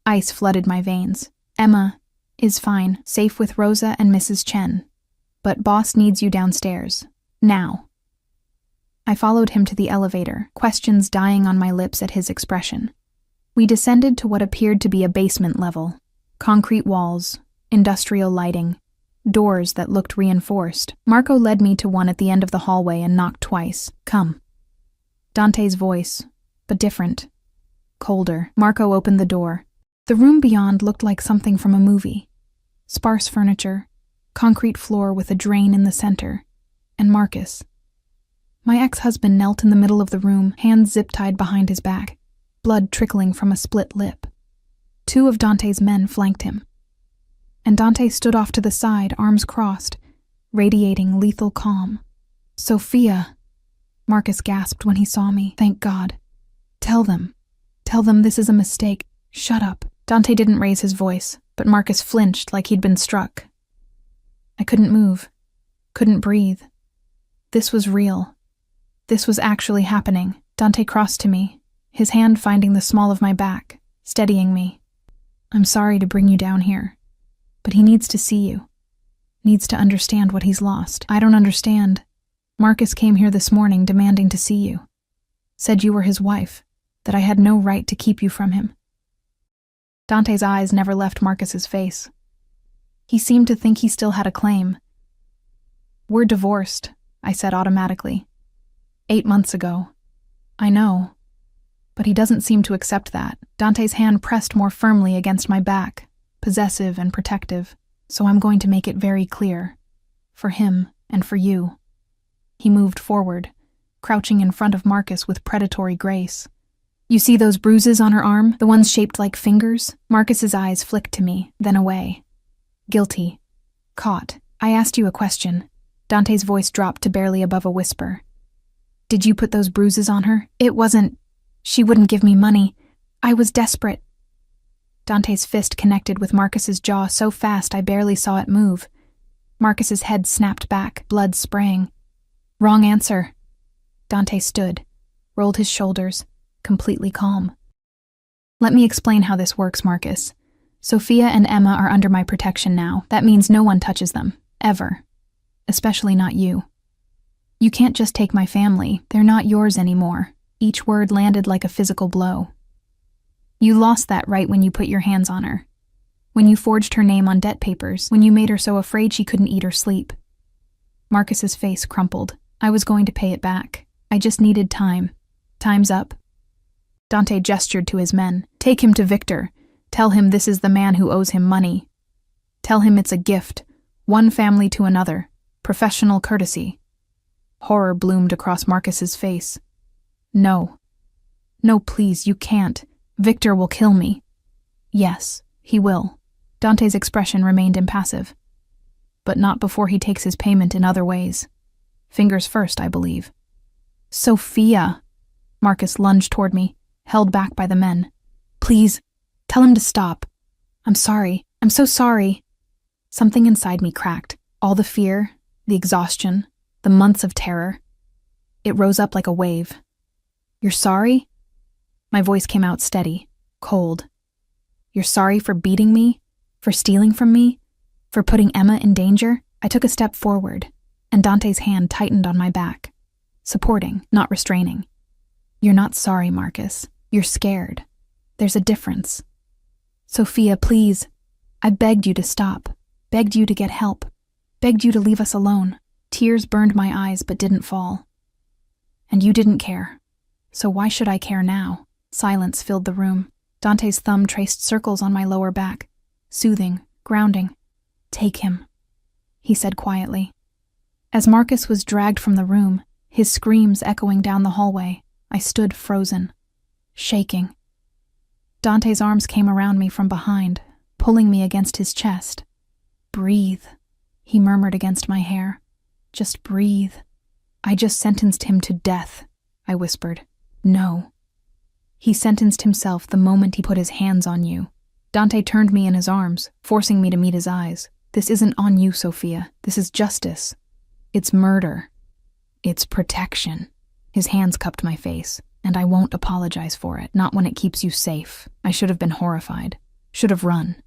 Ice flooded my veins. Emma is fine, safe with Rosa and Mrs. Chen. But boss needs you downstairs. Now. I followed him to the elevator, questions dying on my lips at his expression. We descended to what appeared to be a basement level. Concrete walls, industrial lighting, doors that looked reinforced. Marco led me to one at the end of the hallway and knocked twice. Come. Dante's voice, but different. Colder. Marco opened the door. The room beyond looked like something from a movie. Sparse furniture, concrete floor with a drain in the center, and Marcus. My ex-husband knelt in the middle of the room, hands zip-tied behind his back, blood trickling from a split lip. 2 of Dante's men flanked him. And Dante stood off to the side, arms crossed, radiating lethal calm. Sophia, Marcus gasped when he saw me. Thank God. Tell them this is a mistake. Shut up. Dante didn't raise his voice, but Marcus flinched like he'd been struck. I couldn't move, couldn't breathe. This was real. This was actually happening. Dante crossed to me, his hand finding the small of my back, steadying me. I'm sorry to bring you down here, but he needs to see you. Needs to understand what he's lost. I don't understand. Marcus came here this morning demanding to see you. Said you were his wife, that I had no right to keep you from him. Dante's eyes never left Marcus's face. He seemed to think he still had a claim. We're divorced, I said automatically. 8 months ago. I know. But he doesn't seem to accept that. Dante's hand pressed more firmly against my back, possessive and protective. So I'm going to make it very clear. For him and for you. He moved forward, crouching in front of Marcus with predatory grace. You see those bruises on her arm, the ones shaped like fingers? Marcus's eyes flicked to me, then away. Guilty. Caught. I asked you a question. Dante's voice dropped to barely above a whisper. Did you put those bruises on her? It wasn't. She wouldn't give me money. I was desperate. Dante's fist connected with Marcus's jaw so fast I barely saw it move. Marcus's head snapped back, blood spraying. Wrong answer. Dante stood, rolled his shoulders, completely calm. Let me explain how this works, Marcus. Sophia and Emma are under my protection now. That means no one touches them, ever. Especially not you. You can't just take my family. They're not yours anymore. Each word landed like a physical blow. You lost that right when you put your hands on her. When you forged her name on debt papers. When you made her so afraid she couldn't eat or sleep. Marcus's face crumpled. I was going to pay it back. I just needed time. Time's up. Dante gestured to his men. Take him to Victor. Tell him this is the man who owes him money. Tell him it's a gift. One family to another. Professional courtesy. Horror bloomed across Marcus's face. No. No, please, you can't. Victor will kill me. Yes, he will. Dante's expression remained impassive. But not before he takes his payment in other ways. Fingers first, I believe. Sophia! Marcus lunged toward me, held back by the men. Please, tell him to stop. I'm sorry. I'm so sorry. Something inside me cracked. All the fear, the exhaustion, the months of terror. It rose up like a wave. You're sorry? My voice came out steady, cold. You're sorry for beating me? For stealing from me? For putting Emma in danger? I took a step forward, and Dante's hand tightened on my back, supporting, not restraining. You're not sorry, Marcus. You're scared. There's a difference. Sophia, please. I begged you to stop, begged you to get help, begged you to leave us alone. Tears burned my eyes but didn't fall. And you didn't care. So why should I care now? Silence filled the room. Dante's thumb traced circles on my lower back, soothing, grounding. Take him, he said quietly. As Marcus was dragged from the room, his screams echoing down the hallway, I stood frozen, shaking. Dante's arms came around me from behind, pulling me against his chest. Breathe, he murmured against my hair. Just breathe. I just sentenced him to death, I whispered. No. He sentenced himself the moment he put his hands on you. Dante turned me in his arms, forcing me to meet his eyes. This isn't on you, Sophia. This is justice. It's murder. It's protection. His hands cupped my face, and I won't apologize for it, not when it keeps you safe. I should have been horrified. Should have run.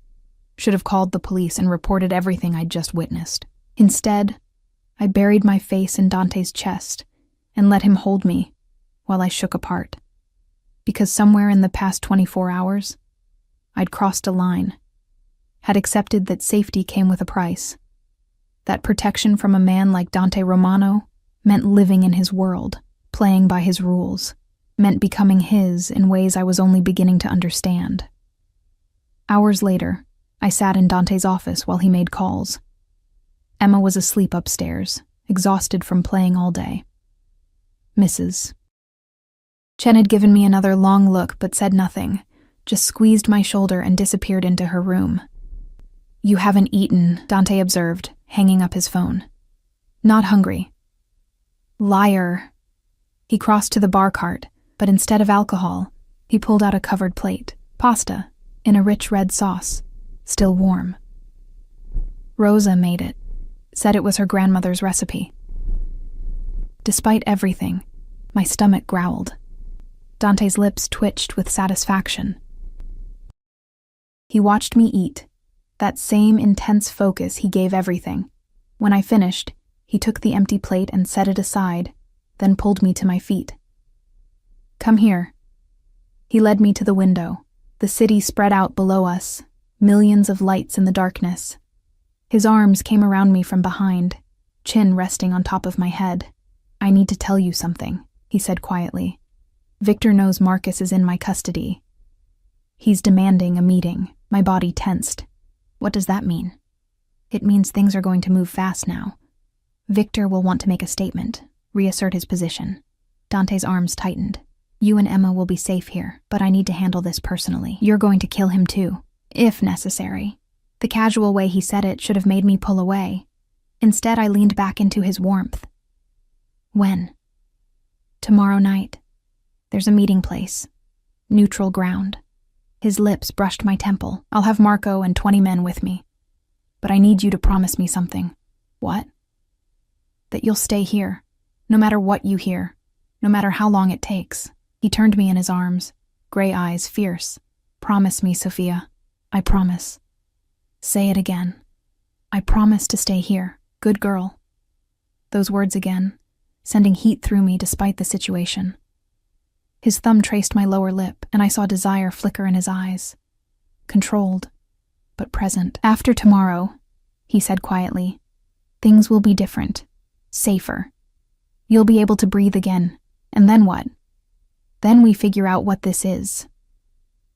Should have called the police and reported everything I'd just witnessed. Instead, I buried my face in Dante's chest and let him hold me while I shook apart. Because somewhere in the past 24 hours, I'd crossed a line, had accepted that safety came with a price, that protection from a man like Dante Romano meant living in his world, playing by his rules, meant becoming his in ways I was only beginning to understand. Hours later, I sat in Dante's office while he made calls. Emma was asleep upstairs, exhausted from playing all day. Mrs. Chen had given me another long look but said nothing, just squeezed my shoulder and disappeared into her room. You haven't eaten, Dante observed, hanging up his phone. Not hungry. Liar. He crossed to the bar cart, but instead of alcohol, he pulled out a covered plate, pasta, in a rich red sauce, still warm. Rosa made it, said it was her grandmother's recipe. Despite everything, my stomach growled. Dante's lips twitched with satisfaction. He watched me eat, that same intense focus he gave everything. When I finished, he took the empty plate and set it aside, then pulled me to my feet. Come here. He led me to the window. The city spread out below us, millions of lights in the darkness. His arms came around me from behind, chin resting on top of my head. I need to tell you something, he said quietly. Victor knows Marcus is in my custody. He's demanding a meeting. My body tensed. What does that mean? It means things are going to move fast now. Victor will want to make a statement, reassert his position. Dante's arms tightened. You and Emma will be safe here, but I need to handle this personally. You're going to kill him too, if necessary. The casual way he said it should have made me pull away. Instead, I leaned back into his warmth. When? Tomorrow night. There's a meeting place. Neutral ground. His lips brushed my temple. I'll have Marco and 20 men with me. But I need you to promise me something. What? That you'll stay here, no matter what you hear, no matter how long it takes. He turned me in his arms, gray eyes fierce. Promise me, Sophia. I promise. Say it again. I promise to stay here. Good girl. Those words again, sending heat through me despite the situation. His thumb traced my lower lip, and I saw desire flicker in his eyes. Controlled, but present. After tomorrow, he said quietly, things will be different, safer. You'll be able to breathe again, and then what? Then we figure out what this is.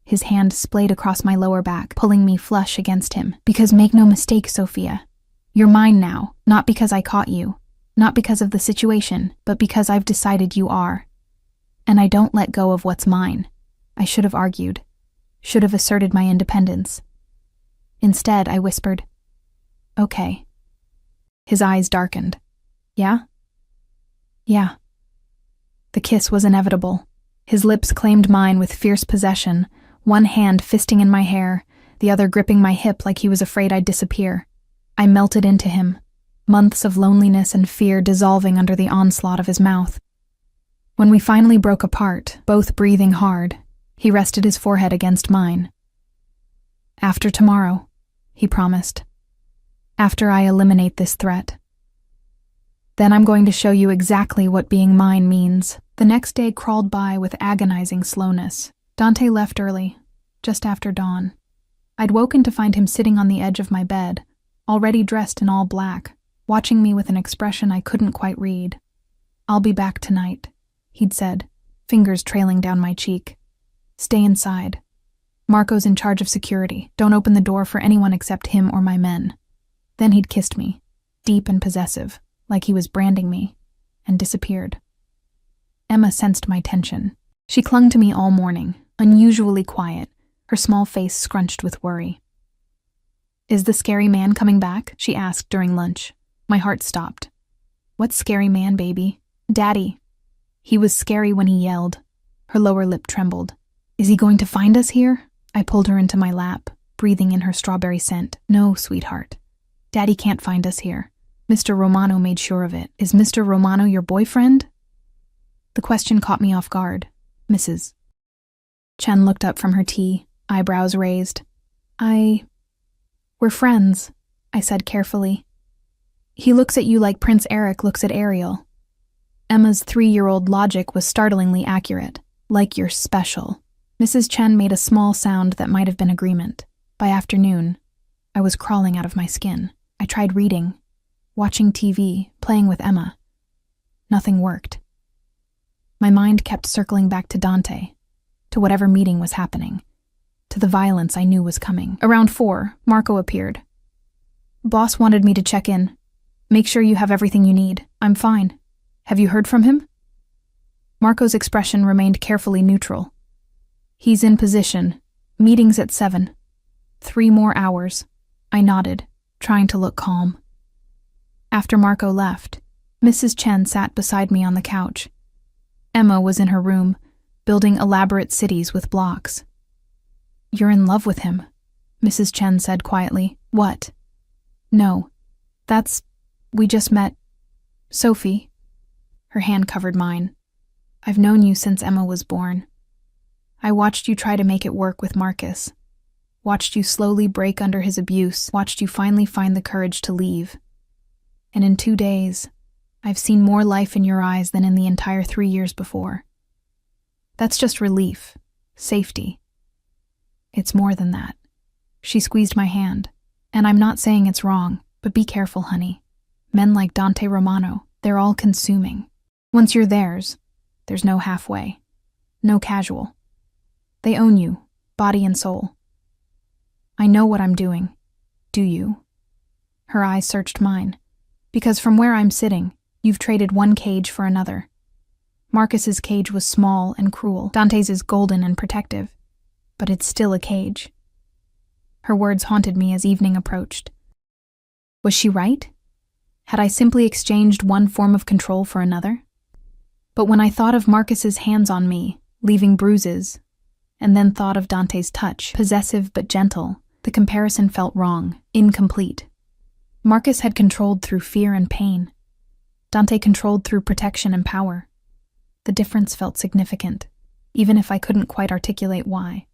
His hand splayed across my lower back, pulling me flush against him. Because make no mistake, Sophia, you're mine now, not because I caught you, not because of the situation, but because I've decided you are. And I don't let go of what's mine. I should have argued, should have asserted my independence. Instead, I whispered, okay. His eyes darkened. Yeah? Yeah. The kiss was inevitable. His lips claimed mine with fierce possession, one hand fisting in my hair, the other gripping my hip like he was afraid I'd disappear. I melted into him, months of loneliness and fear dissolving under the onslaught of his mouth. When we finally broke apart, both breathing hard, he rested his forehead against mine. "After tomorrow," he promised. "After I eliminate this threat. Then I'm going to show you exactly what being mine means." The next day crawled by with agonizing slowness. Dante left early, just after dawn. I'd woken to find him sitting on the edge of my bed, already dressed in all black, watching me with an expression I couldn't quite read. "I'll be back tonight," he'd said, fingers trailing down my cheek. "Stay inside. Marco's in charge of security. Don't open the door for anyone except him or my men." Then he'd kissed me, deep and possessive, like he was branding me, and disappeared. Emma sensed my tension. She clung to me all morning, unusually quiet, her small face scrunched with worry. "Is the scary man coming back?" she asked during lunch. My heart stopped. "What scary man, baby?" "Daddy. He was scary when he yelled." Her lower lip trembled. "Is he going to find us here?" I pulled her into my lap, breathing in her strawberry scent. "No, sweetheart. Daddy can't find us here. Mr. Romano made sure of it." "Is Mr. Romano your boyfriend?" The question caught me off guard. "Mrs." Chen looked up from her tea, eyebrows raised. "We're friends," I said carefully. "He looks at you like Prince Eric looks at Ariel." Emma's 3-year-old logic was startlingly accurate. "Like you're special." Mrs. Chen made a small sound that might have been agreement. By afternoon, I was crawling out of my skin. I tried reading, watching TV, playing with Emma. Nothing worked. My mind kept circling back to Dante, to whatever meeting was happening, to the violence I knew was coming. Around 4, Marco appeared. "Boss wanted me to check in. Make sure you have everything you need. I'm fine. Have you heard from him?" Marco's expression remained carefully neutral. "He's in position. Meetings at 7. 3 more hours." I nodded, trying to look calm. After Marco left, Mrs. Chen sat beside me on the couch. Emma was in her room, building elaborate cities with blocks. "You're in love with him," Mrs. Chen said quietly. "What?" "No. We just met. Sophie." Her hand covered mine. "I've known you since Emma was born. I watched you try to make it work with Marcus. Watched you slowly break under his abuse. Watched you finally find the courage to leave. And in 2 days, I've seen more life in your eyes than in the entire 3 years before. That's just relief, safety. It's more than that." She squeezed my hand. "And I'm not saying it's wrong, but be careful, honey. Men like Dante Romano, they're all consuming. Once you're theirs, there's no halfway, no casual. They own you, body and soul. I know what I'm doing. Do you?" Her eyes searched mine. "Because from where I'm sitting, you've traded one cage for another. Marcus's cage was small and cruel. Dante's is golden and protective. But it's still a cage." Her words haunted me as evening approached. Was she right? Had I simply exchanged one form of control for another? But when I thought of Marcus's hands on me, leaving bruises, and then thought of Dante's touch, possessive but gentle, the comparison felt wrong, incomplete. Marcus had controlled through fear and pain. Dante controlled through protection and power. The difference felt significant, even if I couldn't quite articulate why.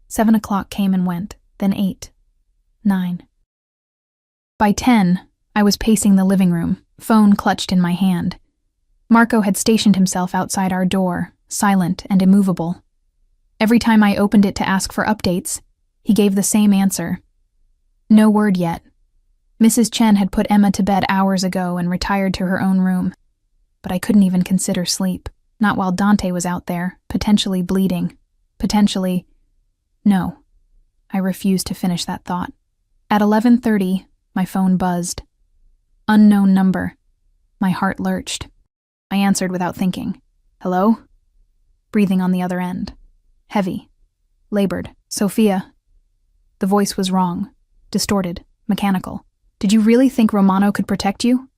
7 o'clock came and went, then 8, 9. By 10, I was pacing the living room, phone clutched in my hand. Marco had stationed himself outside our door, silent and immovable. Every time I opened it to ask for updates, he gave the same answer. No word yet. Mrs. Chen had put Emma to bed hours ago and retired to her own room. But I couldn't even consider sleep, not while Dante was out there, potentially bleeding. Potentially... No. I refused to finish that thought. At 11:30, my phone buzzed. Unknown number. My heart lurched. I answered without thinking. "Hello?" Breathing on the other end. Heavy. Labored. "Sophia." The voice was wrong. Distorted. Mechanical. "Did you really think Romano could protect you?"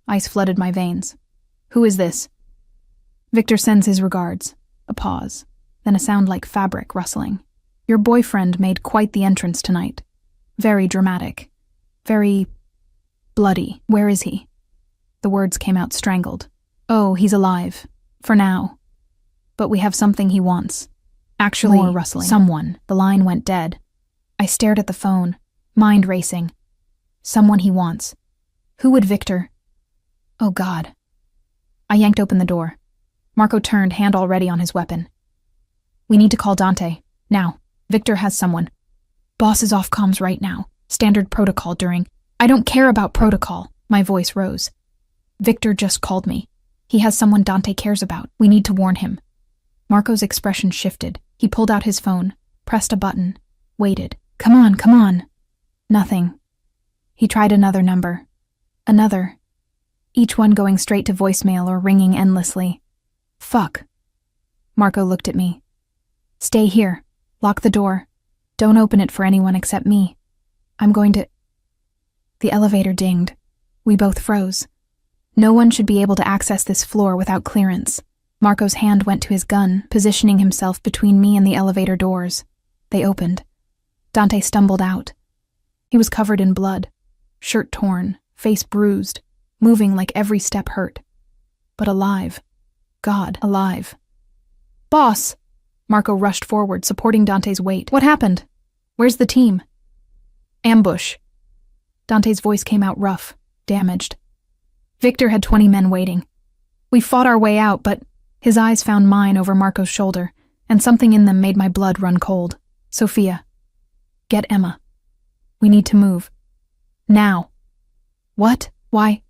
Ice flooded my veins. "Who is this?" "Victor sends his regards." A pause. Then a sound like fabric rustling. "Your boyfriend made quite the entrance tonight. Very dramatic. Very... bloody. Where is he?" The words came out strangled. "Oh, he's alive. For now. But we have something he wants. Actually, more rustling. Someone. The line went dead. I stared at the phone, mind racing. Someone he wants. Who would Victor? Oh God. I yanked open the door. Marco turned, hand already on his weapon. We need to call Dante. Now. Victor has someone. Boss is off comms right now. Standard protocol during. I don't care about protocol. My voice rose. Victor just called me. He has someone Dante cares about. We need to warn him. Marco's expression shifted. He pulled out his phone, pressed a button, waited. Come on. Nothing. He tried another number. Another. Each one going straight to voicemail or ringing endlessly. Fuck. Marco looked at me. Stay here. Lock the door. Don't open it for anyone except me. I'm going to... The elevator dinged. We both froze. No one should be able to access this floor without clearance. Marco's hand went to his gun, positioning himself between me and the elevator doors. They opened. Dante stumbled out. He was covered in blood, shirt torn, face bruised, moving like every step hurt. But alive. God, alive. Boss! Marco rushed forward, supporting Dante's weight. What happened? Where's the team? Ambush. Dante's voice came out rough, damaged. Victor had 20 men waiting. We fought our way out, but his eyes found mine over Marco's shoulder, and something in them made my blood run cold. Sophia. Get Emma. We need to move. Now. What? Why?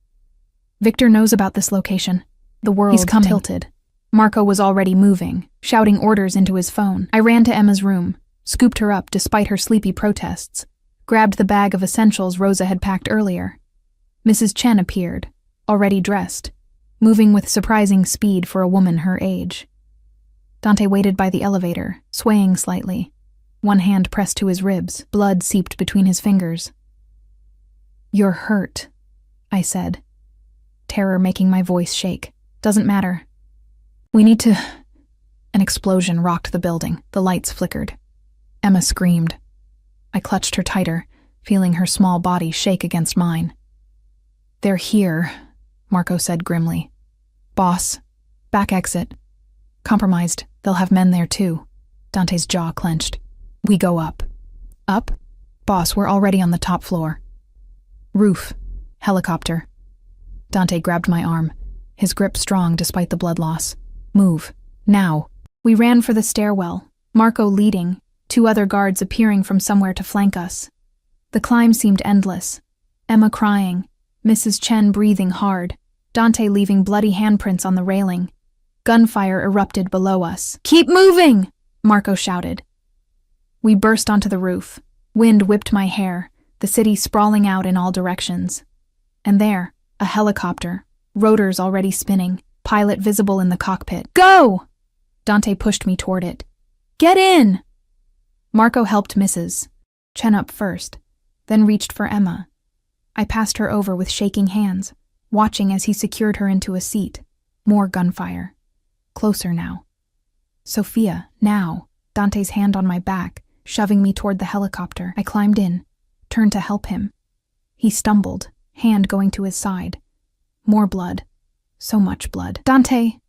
Victor knows about this location. The world tilted. Marco was already moving, shouting orders into his phone. I ran to Emma's room, scooped her up despite her sleepy protests, grabbed the bag of essentials Rosa had packed earlier. Mrs. Chen appeared, already dressed, moving with surprising speed for a woman her age. Dante waited by the elevator, swaying slightly, one hand pressed to his ribs, blood seeped between his fingers. You're hurt, I said, terror making my voice shake. Doesn't matter. We need to... An explosion rocked the building. The lights flickered. Emma screamed. I clutched her tighter, feeling her small body shake against mine. They're here, Marco said grimly. Boss, back exit. Compromised, they'll have men there too. Dante's jaw clenched. We go up. Up? Boss, we're already on the top floor. Roof. Helicopter. Dante grabbed my arm, his grip strong despite the blood loss. Move. Now. We ran for the stairwell, Marco leading, two other guards appearing from somewhere to flank us. The climb seemed endless. Emma crying, Mrs. Chen breathing hard, Dante leaving bloody handprints on the railing. Gunfire erupted below us. Keep moving! Marco shouted. We burst onto the roof. Wind whipped my hair, the city sprawling out in all directions. And there, a helicopter, rotors already spinning, pilot visible in the cockpit. Go! Dante pushed me toward it. Get in! Marco helped Mrs. Chen up first, then reached for Emma. I passed her over with shaking hands, watching as he secured her into a seat. More gunfire. Closer now. Sophia, now. Dante's hand on my back, shoving me toward the helicopter. I climbed in, turned to help him. He stumbled, hand going to his side. More blood. So much blood. Dante!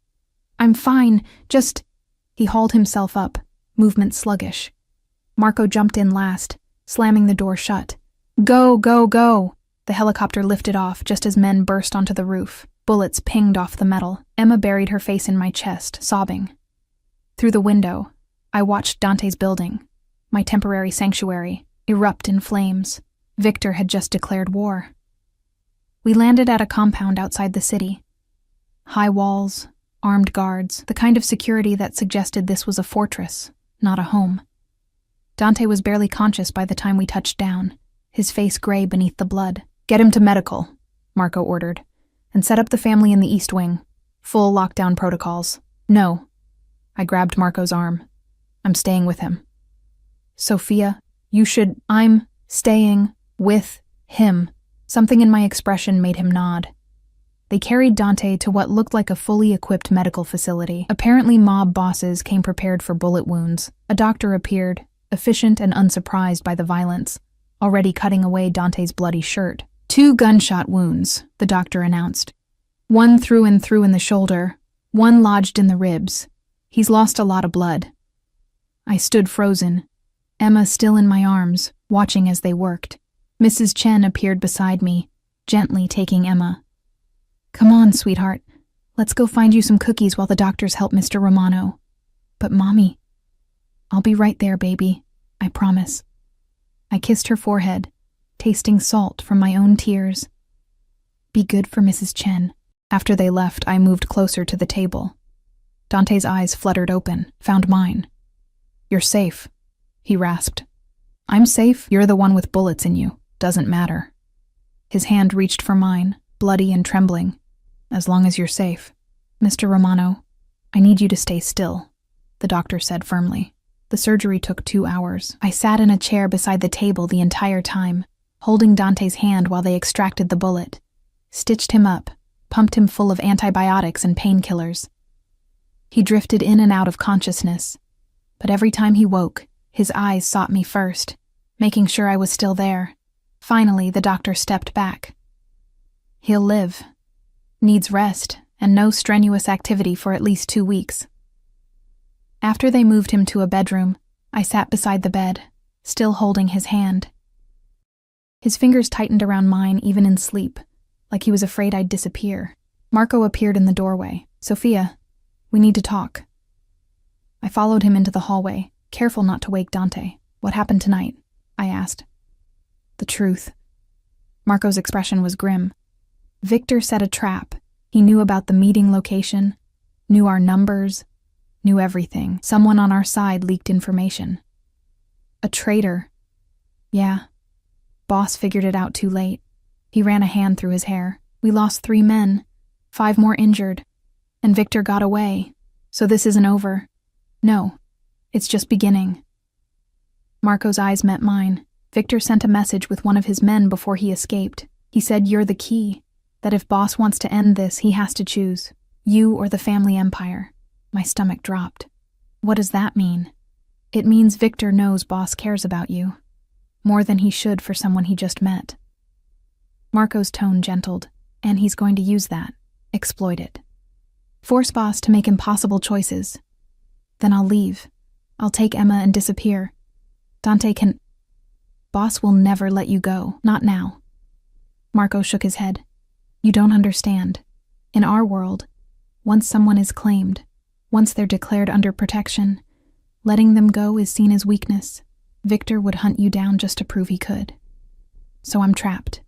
I'm fine, just... He hauled himself up, movement sluggish. Marco jumped in last, slamming the door shut. Go, go, go! The helicopter lifted off just as men burst onto the roof. Bullets pinged off the metal. Emma buried her face in my chest, sobbing. Through the window, I watched Dante's building, my temporary sanctuary, erupt in flames. Victor had just declared war. We landed at a compound outside the city. High walls, armed guards, the kind of security that suggested this was a fortress, not a home. Dante was barely conscious by the time we touched down, his face gray beneath the blood. Get him to medical, Marco ordered, and set up the family in the East Wing. Full lockdown protocols. No. I grabbed Marco's arm. I'm staying with him. Sophia, you should... I'm staying with him. Something in my expression made him nod. They carried Dante to what looked like a fully equipped medical facility. Apparently mob bosses came prepared for bullet wounds. A doctor appeared, efficient and unsurprised by the violence, already cutting away Dante's bloody shirt. 2 gunshot wounds, the doctor announced. One through and through in the shoulder, One lodged in the ribs. He's lost a lot of blood. I stood frozen, Emma still in my arms, watching as they worked. Mrs. Chen appeared beside me, gently taking Emma. Come on, sweetheart. Let's go find you some cookies while the doctors help Mr. Romano. But Mommy, I'll be right there, baby. I promise. I kissed her forehead, tasting salt from my own tears. Be good for Mrs. Chen. After they left, I moved closer to the table. Dante's eyes fluttered open, found mine. You're safe, he rasped. I'm safe, you're the one with bullets in you. Doesn't matter. His hand reached for mine, bloody and trembling. As long as you're safe. Mr. Romano, I need you to stay still, the doctor said firmly. The surgery took 2 hours. I sat in a chair beside the table the entire time, holding Dante's hand while they extracted the bullet, stitched him up, pumped him full of antibiotics and painkillers. He drifted in and out of consciousness, but every time he woke, his eyes sought me first, making sure I was still there. Finally, the doctor stepped back. He'll live. Needs rest and no strenuous activity for at least 2 weeks. After they moved him to a bedroom, I sat beside the bed, still holding his hand. His fingers tightened around mine even in sleep, like he was afraid I'd disappear. Marco appeared in the doorway. Sophia, we need to talk. I followed him into the hallway, careful not to wake Dante. What happened tonight? I asked. The truth. Marco's expression was grim. Victor set a trap. He knew about the meeting location, knew our numbers, knew everything. Someone on our side leaked information. A traitor. Yeah. Boss figured it out too late. He ran a hand through his hair. We lost 3 men, 5 more injured, and Victor got away. So this isn't over. No, it's just beginning. Marco's eyes met mine. Victor sent a message with one of his men before he escaped. He said you're the key, that if Boss wants to end this, he has to choose, you or the family empire. My stomach dropped. What does that mean? It means Victor knows Boss cares about you, more than he should for someone he just met. Marco's tone gentled, and he's going to use that, exploit it. Force Boss to make impossible choices. Then I'll leave. I'll take Emma and disappear. Dante can... Boss will never let you go, not now. Marco shook his head. You don't understand. In our world, once someone is claimed, once they're declared under protection, letting them go is seen as weakness. Victor would hunt you down just to prove he could. So I'm trapped.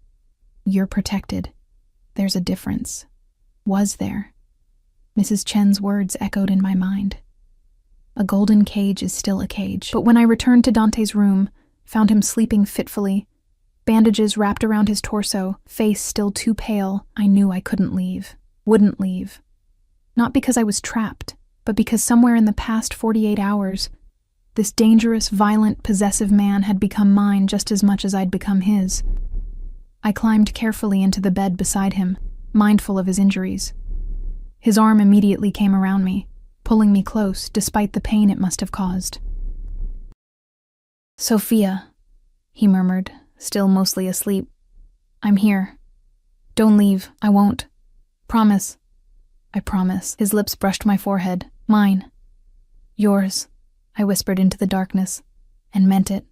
You're protected. There's a difference. Was there? Mrs. Chen's words echoed in my mind. A golden cage is still a cage. But when I returned to Dante's room, found him sleeping fitfully, bandages wrapped around his torso, face still too pale, I knew I couldn't leave. Wouldn't leave. Not because I was trapped, but because somewhere in the past 48 hours, this dangerous, violent, possessive man had become mine just as much as I'd become his. I climbed carefully into the bed beside him, mindful of his injuries. His arm immediately came around me, pulling me close despite the pain it must have caused. Sophia, he murmured, still mostly asleep. I'm here. Don't leave, I won't. Promise. I promise. His lips brushed my forehead. Mine. Yours, I whispered into the darkness, and meant it.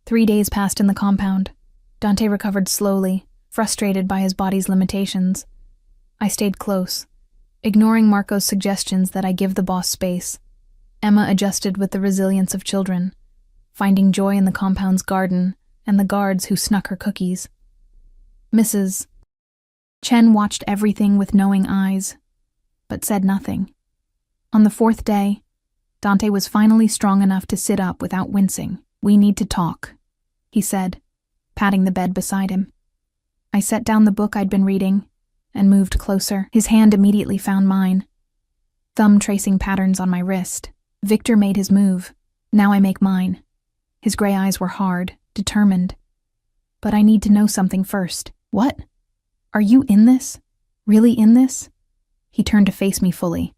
3 days passed in the compound. Dante recovered slowly, frustrated by his body's limitations. I stayed close, ignoring Marco's suggestions that I give the boss space. Emma adjusted with the resilience of children, finding joy in the compound's garden and the guards who snuck her cookies. Mrs. Chen watched everything with knowing eyes, but said nothing. On the 4th day, Dante was finally strong enough to sit up without wincing. We need to talk, he said, patting the bed beside him. I set down the book I'd been reading and moved closer. His hand immediately found mine, thumb tracing patterns on my wrist. Victor made his move. Now I make mine. His gray eyes were hard, determined. But I need to know something first. What? Are you in this? Really in this? He turned to face me fully.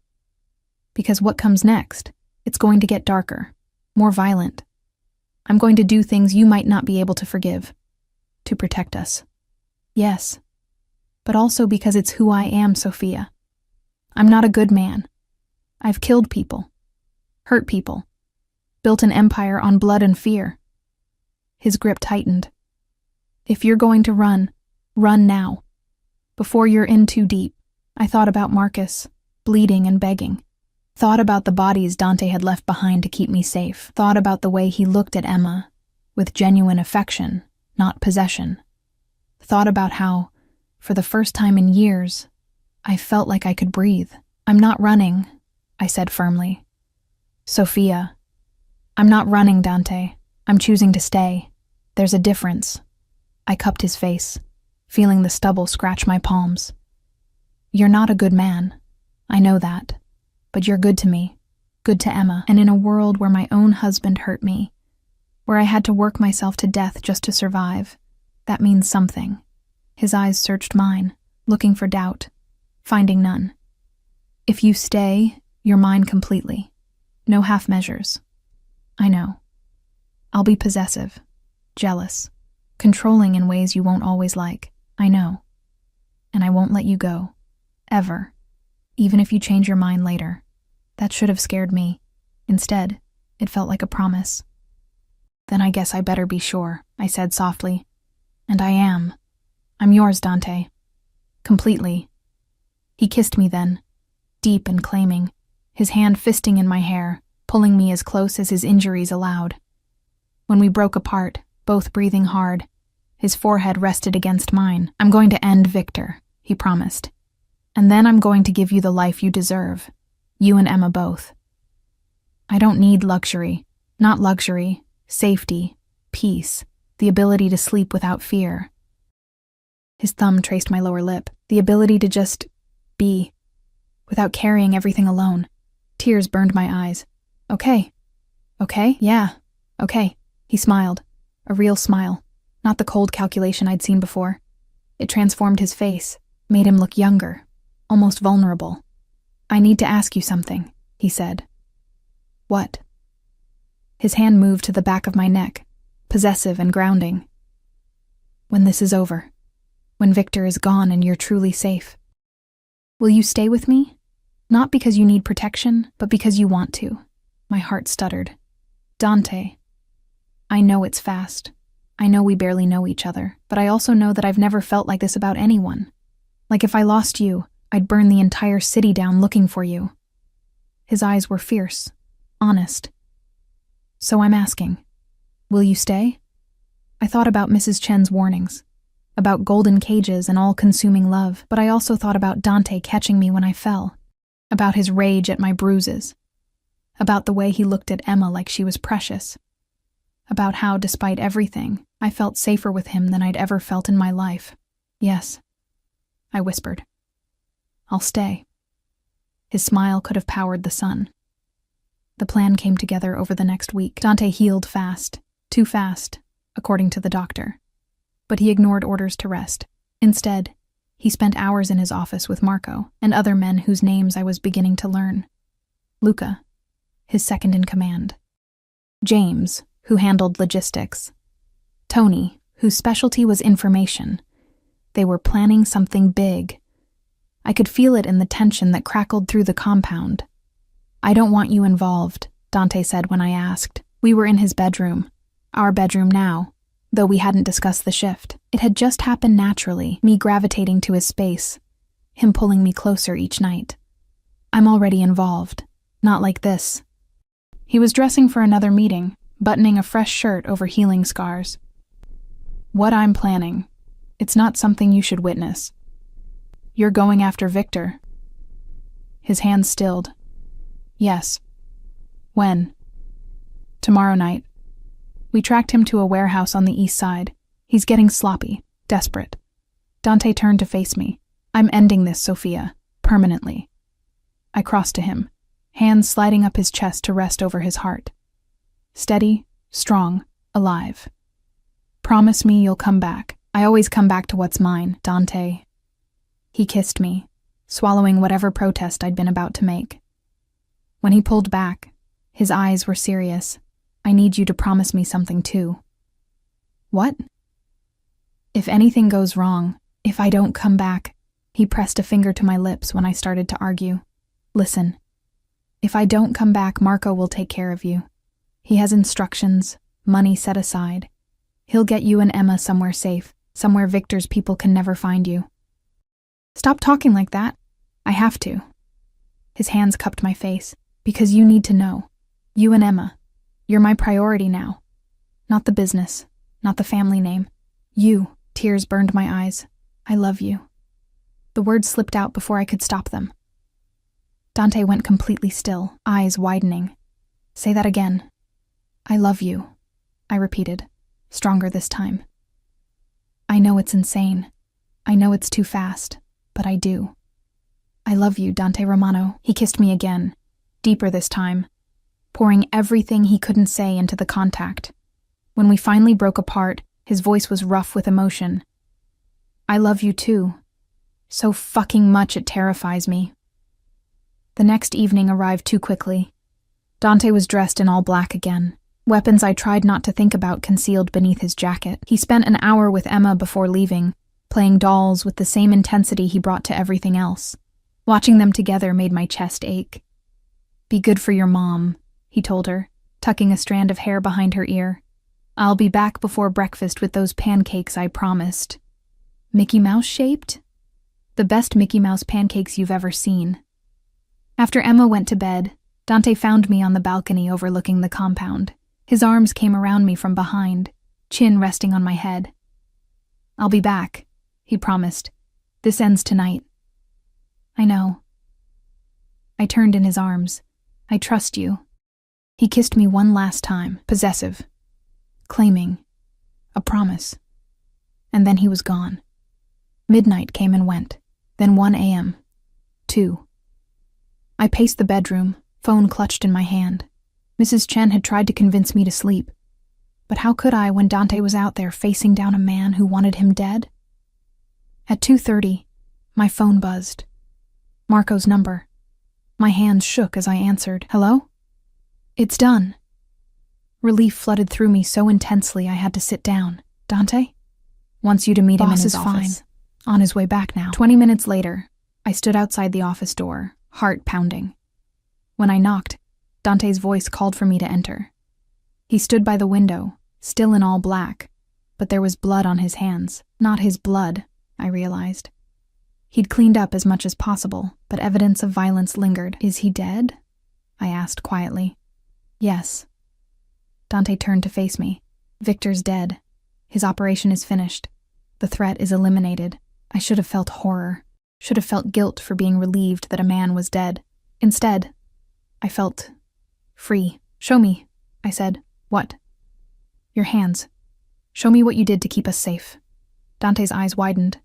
Because what comes next? It's going to get darker, more violent. I'm going to do things you might not be able to forgive. To protect us. Yes. But also because it's who I am, Sophia. I'm not a good man. I've killed people, hurt people, built an empire on blood and fear. His grip tightened. If you're going to run, run now. Before you're in too deep. I thought about Marcus, bleeding and begging. Thought about the bodies Dante had left behind to keep me safe. Thought about the way he looked at Emma, with genuine affection, not possession. Thought about how, for the first time in years, I felt like I could breathe. I'm not running, I said firmly. Sophia, I'm not running, Dante. I'm choosing to stay. There's a difference. I cupped his face, feeling the stubble scratch my palms. You're not a good man. I know that. But you're good to me, good to Emma, and in a world where my own husband hurt me, where I had to work myself to death just to survive, that means something. His eyes searched mine, looking for doubt, finding none. If you stay, you're mine completely. No half measures. I know. I'll be possessive, jealous, controlling in ways you won't always like. I know. And I won't let you go. Ever. Even if you change your mind later. That should have scared me. Instead, it felt like a promise. Then I guess I better be sure, I said softly. And I am. I'm yours, Dante. Completely. He kissed me then, deep and claiming, his hand fisting in my hair, pulling me as close as his injuries allowed. When we broke apart, both breathing hard, his forehead rested against mine. I'm going to end Victor, he promised. And then I'm going to give you the life you deserve. You and Emma both. I don't need luxury. Not luxury. Safety. Peace. The ability to sleep without fear. His thumb traced my lower lip. The ability to just be. Without carrying everything alone. Tears burned my eyes. Okay. Okay? Yeah. Okay. He smiled. A real smile. Not the cold calculation I'd seen before. It transformed his face. Made him look younger. Almost vulnerable. I need to ask you something, he said. What? His hand moved to the back of my neck, possessive and grounding. When this is over, when Victor is gone and you're truly safe, will you stay with me? Not because you need protection, but because you want to. My heart stuttered. Dante. I know it's fast. I know we barely know each other, but I also know that I've never felt like this about anyone. Like if I lost you, I'd burn the entire city down looking for you. His eyes were fierce, honest. So I'm asking, will you stay? I thought about Mrs. Chen's warnings, about golden cages and all-consuming love, but I also thought about Dante catching me when I fell, about his rage at my bruises, about the way he looked at Emma like she was precious, about how, despite everything, I felt safer with him than I'd ever felt in my life. Yes, I whispered. I'll stay. His smile could have powered the sun. The plan came together over the next week. Dante healed fast, too fast, according to the doctor. But he ignored orders to rest. Instead, he spent hours in his office with Marco and other men whose names I was beginning to learn. Luca, his second in command. James, who handled logistics. Tony, whose specialty was information. They were planning something big. I could feel it in the tension that crackled through the compound. I don't want you involved, Dante said when I asked. We were in his bedroom. Our bedroom now, though we hadn't discussed the shift. It had just happened naturally, me gravitating to his space, him pulling me closer each night. I'm already involved. Not like this. He was dressing for another meeting, buttoning a fresh shirt over healing scars. What I'm planning, it's not something you should witness. You're going after Victor. His hands stilled. Yes. When? Tomorrow night. We tracked him to a warehouse on the east side. He's getting sloppy, desperate. Dante turned to face me. I'm ending this, Sophia. Permanently. I crossed to him, hands sliding up his chest to rest over his heart. Steady, strong, alive. Promise me you'll come back. I always come back to what's mine, Dante. He kissed me, swallowing whatever protest I'd been about to make. When he pulled back, his eyes were serious. I need you to promise me something too. What? If anything goes wrong, if I don't come back, he pressed a finger to my lips when I started to argue. Listen, if I don't come back, Marco will take care of you. He has instructions, money set aside. He'll get you and Emma somewhere safe, somewhere Victor's people can never find you. Stop talking like that. I have to. His hands cupped my face. Because you need to know. You and Emma. You're my priority now. Not the business, not the family name. You. Tears burned my eyes. I love you. The words slipped out before I could stop them. Dante went completely still, eyes widening. Say that again. I love you, I repeated, stronger this time. I know it's insane. I know it's too fast, but I do. I love you, Dante Romano. He kissed me again, deeper this time, pouring everything he couldn't say into the contact. When we finally broke apart, his voice was rough with emotion. I love you too. So fucking much it terrifies me. The next evening arrived too quickly. Dante was dressed in all black again. Weapons I tried not to think about concealed beneath his jacket. He spent an hour with Emma before leaving, playing dolls with the same intensity he brought to everything else. Watching them together made my chest ache. Be good for your mom, he told her, tucking a strand of hair behind her ear. I'll be back before breakfast with those pancakes I promised. Mickey Mouse shaped? The best Mickey Mouse pancakes you've ever seen. After Emma went to bed, Dante found me on the balcony overlooking the compound. His arms came around me from behind, chin resting on my head. I'll be back, he promised. This ends tonight. I know. I turned in his arms. I trust you. He kissed me one last time, possessive, claiming, a promise. And then he was gone. Midnight came and went, then 1 a.m., 2. I paced the bedroom, phone clutched in my hand. Mrs. Chen had tried to convince me to sleep. But how could I when Dante was out there facing down a man who wanted him dead? At 2:30, my phone buzzed. Marco's number. My hands shook as I answered. Hello? It's done. Relief flooded through me so intensely I had to sit down. Dante? Wants you to meet him in his office. Fine. On his way back now. 20 minutes later, I stood outside the office door, heart pounding. When I knocked, Dante's voice called for me to enter. He stood by the window, still in all black, but there was blood on his hands. Not his blood, I realized. He'd cleaned up as much as possible, but evidence of violence lingered. Is he dead? I asked quietly. Yes. Dante turned to face me. Victor's dead. His operation is finished. The threat is eliminated. I should have felt horror. Should have felt guilt for being relieved that a man was dead. Instead, I felt free. Show me, I said. What? Your hands. Show me what you did to keep us safe. Dante's eyes widened.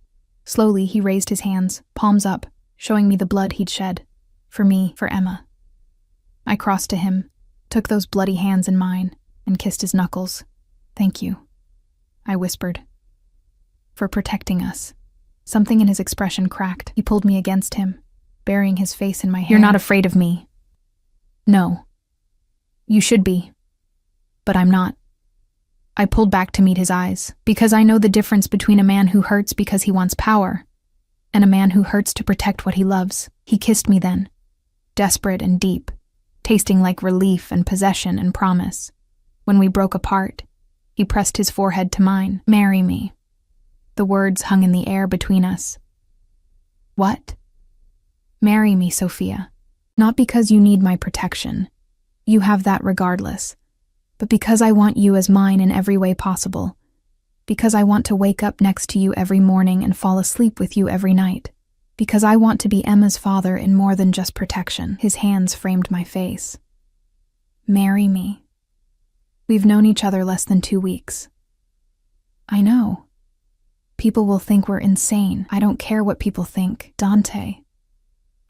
Slowly, he raised his hands, palms up, showing me the blood he'd shed. For me, for Emma. I crossed to him, took those bloody hands in mine, and kissed his knuckles. Thank you, I whispered. For protecting us. Something in his expression cracked. He pulled me against him, burying his face in my hair. You're not afraid of me. No. You should be. But I'm not. I pulled back to meet his eyes, because I know the difference between a man who hurts because he wants power and a man who hurts to protect what he loves. He kissed me then, desperate and deep, tasting like relief and possession and promise. When we broke apart, he pressed his forehead to mine. Marry me. The words hung in the air between us. What? Marry me, Sophia. Not because you need my protection. You have that regardless. But because I want you as mine in every way possible. Because I want to wake up next to you every morning and fall asleep with you every night. Because I want to be Emma's father in more than just protection. His hands framed my face. Marry me. We've known each other less than 2 weeks. I know. People will think we're insane. I don't care what people think. Dante.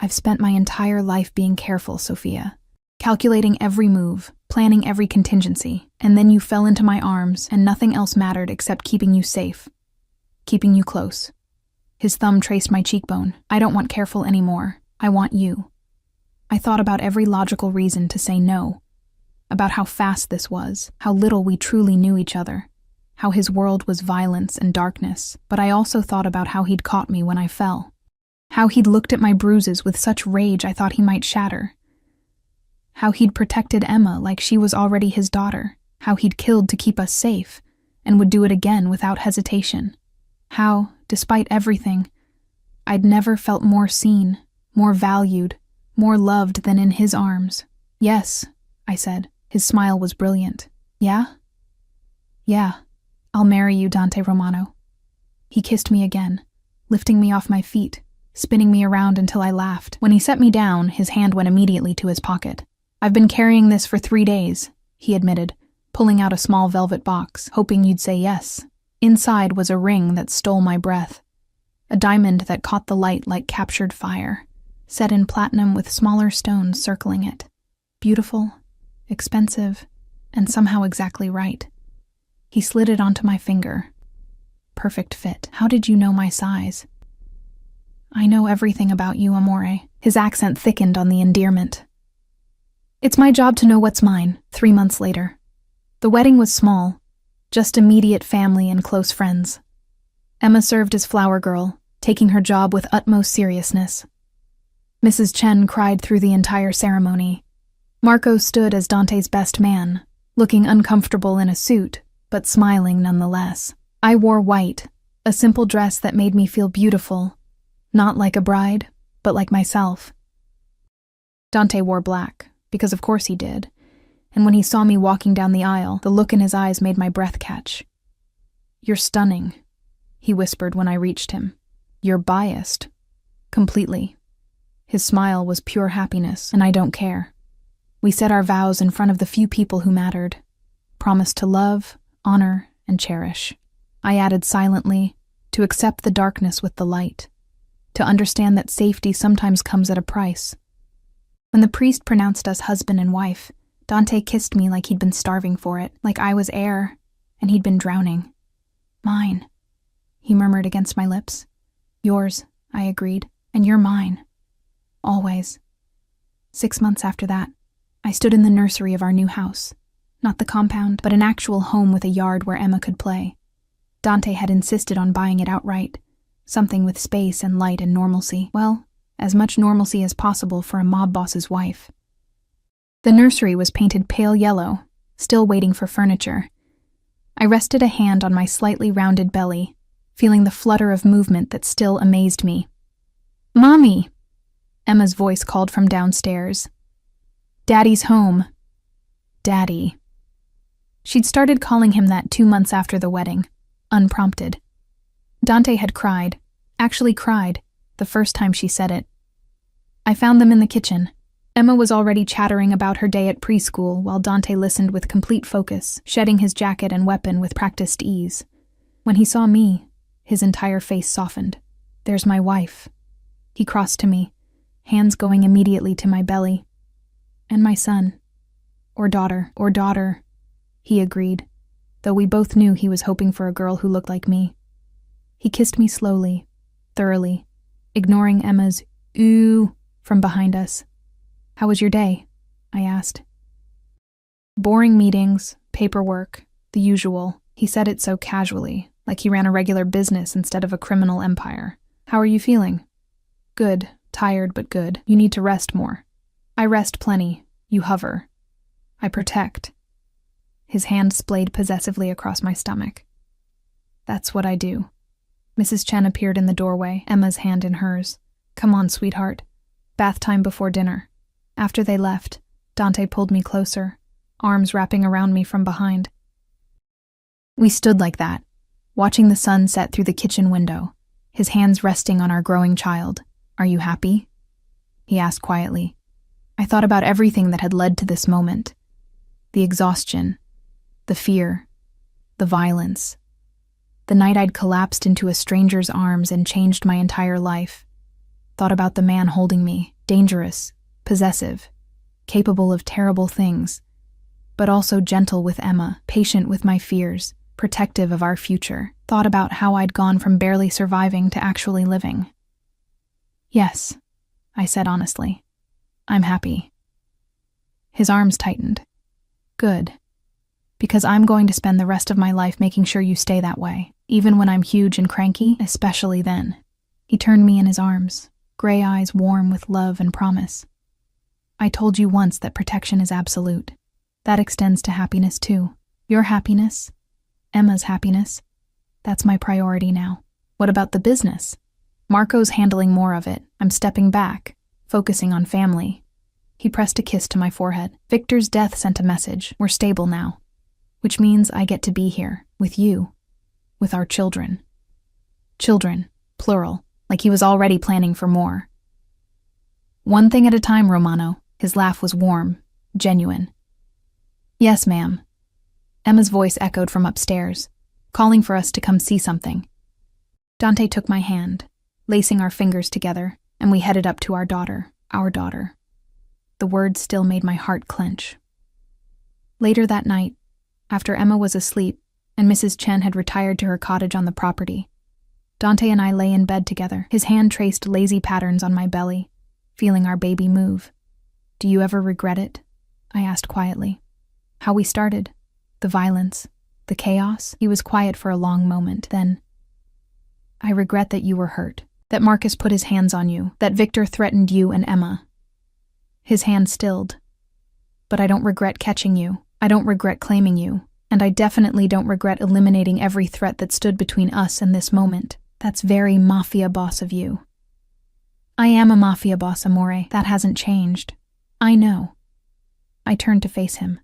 I've spent my entire life being careful, Sophia. Calculating every move, planning every contingency, and then you fell into my arms and nothing else mattered except keeping you safe. Keeping you close. His thumb traced my cheekbone. I don't want careful anymore. I want you. I thought about every logical reason to say no. About how fast this was, how little we truly knew each other, how his world was violence and darkness, but I also thought about how he'd caught me when I fell. How he'd looked at my bruises with such rage I thought he might shatter. How he'd protected Emma like she was already his daughter. How he'd killed to keep us safe, and would do it again without hesitation. How, despite everything, I'd never felt more seen, more valued, more loved than in his arms. "Yes," I said. His smile was brilliant. "Yeah? Yeah, I'll marry you, Dante Romano." He kissed me again, lifting me off my feet, spinning me around until I laughed. When he set me down, his hand went immediately to his pocket. "I've been carrying this for 3 days, he admitted, pulling out a small velvet box, hoping you'd say yes. Inside was a ring that stole my breath, a diamond that caught the light like captured fire, set in platinum with smaller stones circling it. Beautiful, expensive, and somehow exactly right. He slid it onto my finger. Perfect fit. "How did you know my size?" "I know everything about you, amore." His accent thickened on the endearment. "It's my job to know what's mine." 3 months later. The wedding was small, just immediate family and close friends. Emma served as flower girl, taking her job with utmost seriousness. Mrs. Chen cried through the entire ceremony. Marco stood as Dante's best man, looking uncomfortable in a suit, but smiling nonetheless. I wore white, a simple dress that made me feel beautiful, not like a bride, but like myself. Dante wore black, because of course he did, and when he saw me walking down the aisle, the look in his eyes made my breath catch. "You're stunning," he whispered when I reached him. "You're biased." Completely. His smile was pure happiness, and I don't care. We said our vows in front of the few people who mattered. Promised to love, honor, and cherish. I added silently, to accept the darkness with the light, to understand that safety sometimes comes at a price. When the priest pronounced us husband and wife, Dante kissed me like he'd been starving for it, like I was air, and he'd been drowning. "Mine," he murmured against my lips. "Yours," I agreed, "and you're mine. Always." 6 months after that, I stood in the nursery of our new house. Not the compound, but an actual home with a yard where Emma could play. Dante had insisted on buying it outright, something with space and light and normalcy. Well, as much normalcy as possible for a mob boss's wife. The nursery was painted pale yellow, still waiting for furniture. I rested a hand on my slightly rounded belly, feeling the flutter of movement that still amazed me. "Mommy!" Emma's voice called from downstairs. "Daddy's home." Daddy. She'd started calling him that 2 months after the wedding, unprompted. Dante had cried, actually cried, the first time she said it. I found them in the kitchen. Emma was already chattering about her day at preschool while Dante listened with complete focus, shedding his jacket and weapon with practiced ease. When he saw me, his entire face softened. "There's my wife." He crossed to me, hands going immediately to my belly. "And my son. Or daughter," he agreed, though we both knew he was hoping for a girl who looked like me. He kissed me slowly, thoroughly, ignoring Emma's "ooh" from behind us. "How was your day?" I asked. "Boring meetings, paperwork, the usual." He said it so casually, like he ran a regular business instead of a criminal empire. "How are you feeling?" "Good, tired but good. You need to rest more." "I rest plenty. You hover. I protect." His hand splayed possessively across my stomach. "That's what I do." Mrs. Chen appeared in the doorway, Emma's hand in hers. "Come on, sweetheart. Bath time before dinner." After they left, Dante pulled me closer, arms wrapping around me from behind. We stood like that, watching the sun set through the kitchen window, his hands resting on our growing child. "Are you happy?" he asked quietly. I thought about everything that had led to this moment. The exhaustion, the fear, the violence. The night I'd collapsed into a stranger's arms and changed my entire life. Thought about the man holding me, dangerous, possessive, capable of terrible things, but also gentle with Emma, patient with my fears, protective of our future. Thought about how I'd gone from barely surviving to actually living. "Yes," I said honestly. "I'm happy." His arms tightened. "Good. Because I'm going to spend the rest of my life making sure you stay that way, even when I'm huge and cranky, especially then." He turned me in his arms, gray eyes warm with love and promise. I told you once that protection is absolute. That extends to happiness too. Your happiness, Emma's happiness. That's my priority now. What about the business? Marco's handling more of it. I'm stepping back, focusing on family. He pressed a kiss to my forehead. Victor's death sent a message. We're stable now. Which means I get to be here, with you, with our children. Children, plural, like he was already planning for more. One thing at a time, Romano. His laugh was warm, genuine. Yes, ma'am. Emma's voice echoed from upstairs, calling for us to come see something. Dante took my hand, lacing our fingers together, and we headed up to our daughter. The words still made my heart clench. Later that night, after Emma was asleep and Mrs. Chen had retired to her cottage on the property, Dante and I lay in bed together. His hand traced lazy patterns on my belly, feeling our baby move. Do you ever regret it? I asked quietly. How we started, the violence, the chaos. He was quiet for a long moment. Then, I regret that you were hurt, that Marcus put his hands on you, that Victor threatened you and Emma. His hand stilled. But I don't regret catching you. I don't regret claiming you. And I definitely don't regret eliminating every threat that stood between us and this moment. That's very Mafia boss of you. I am a Mafia boss, amore. That hasn't changed. I know. I turned to face him.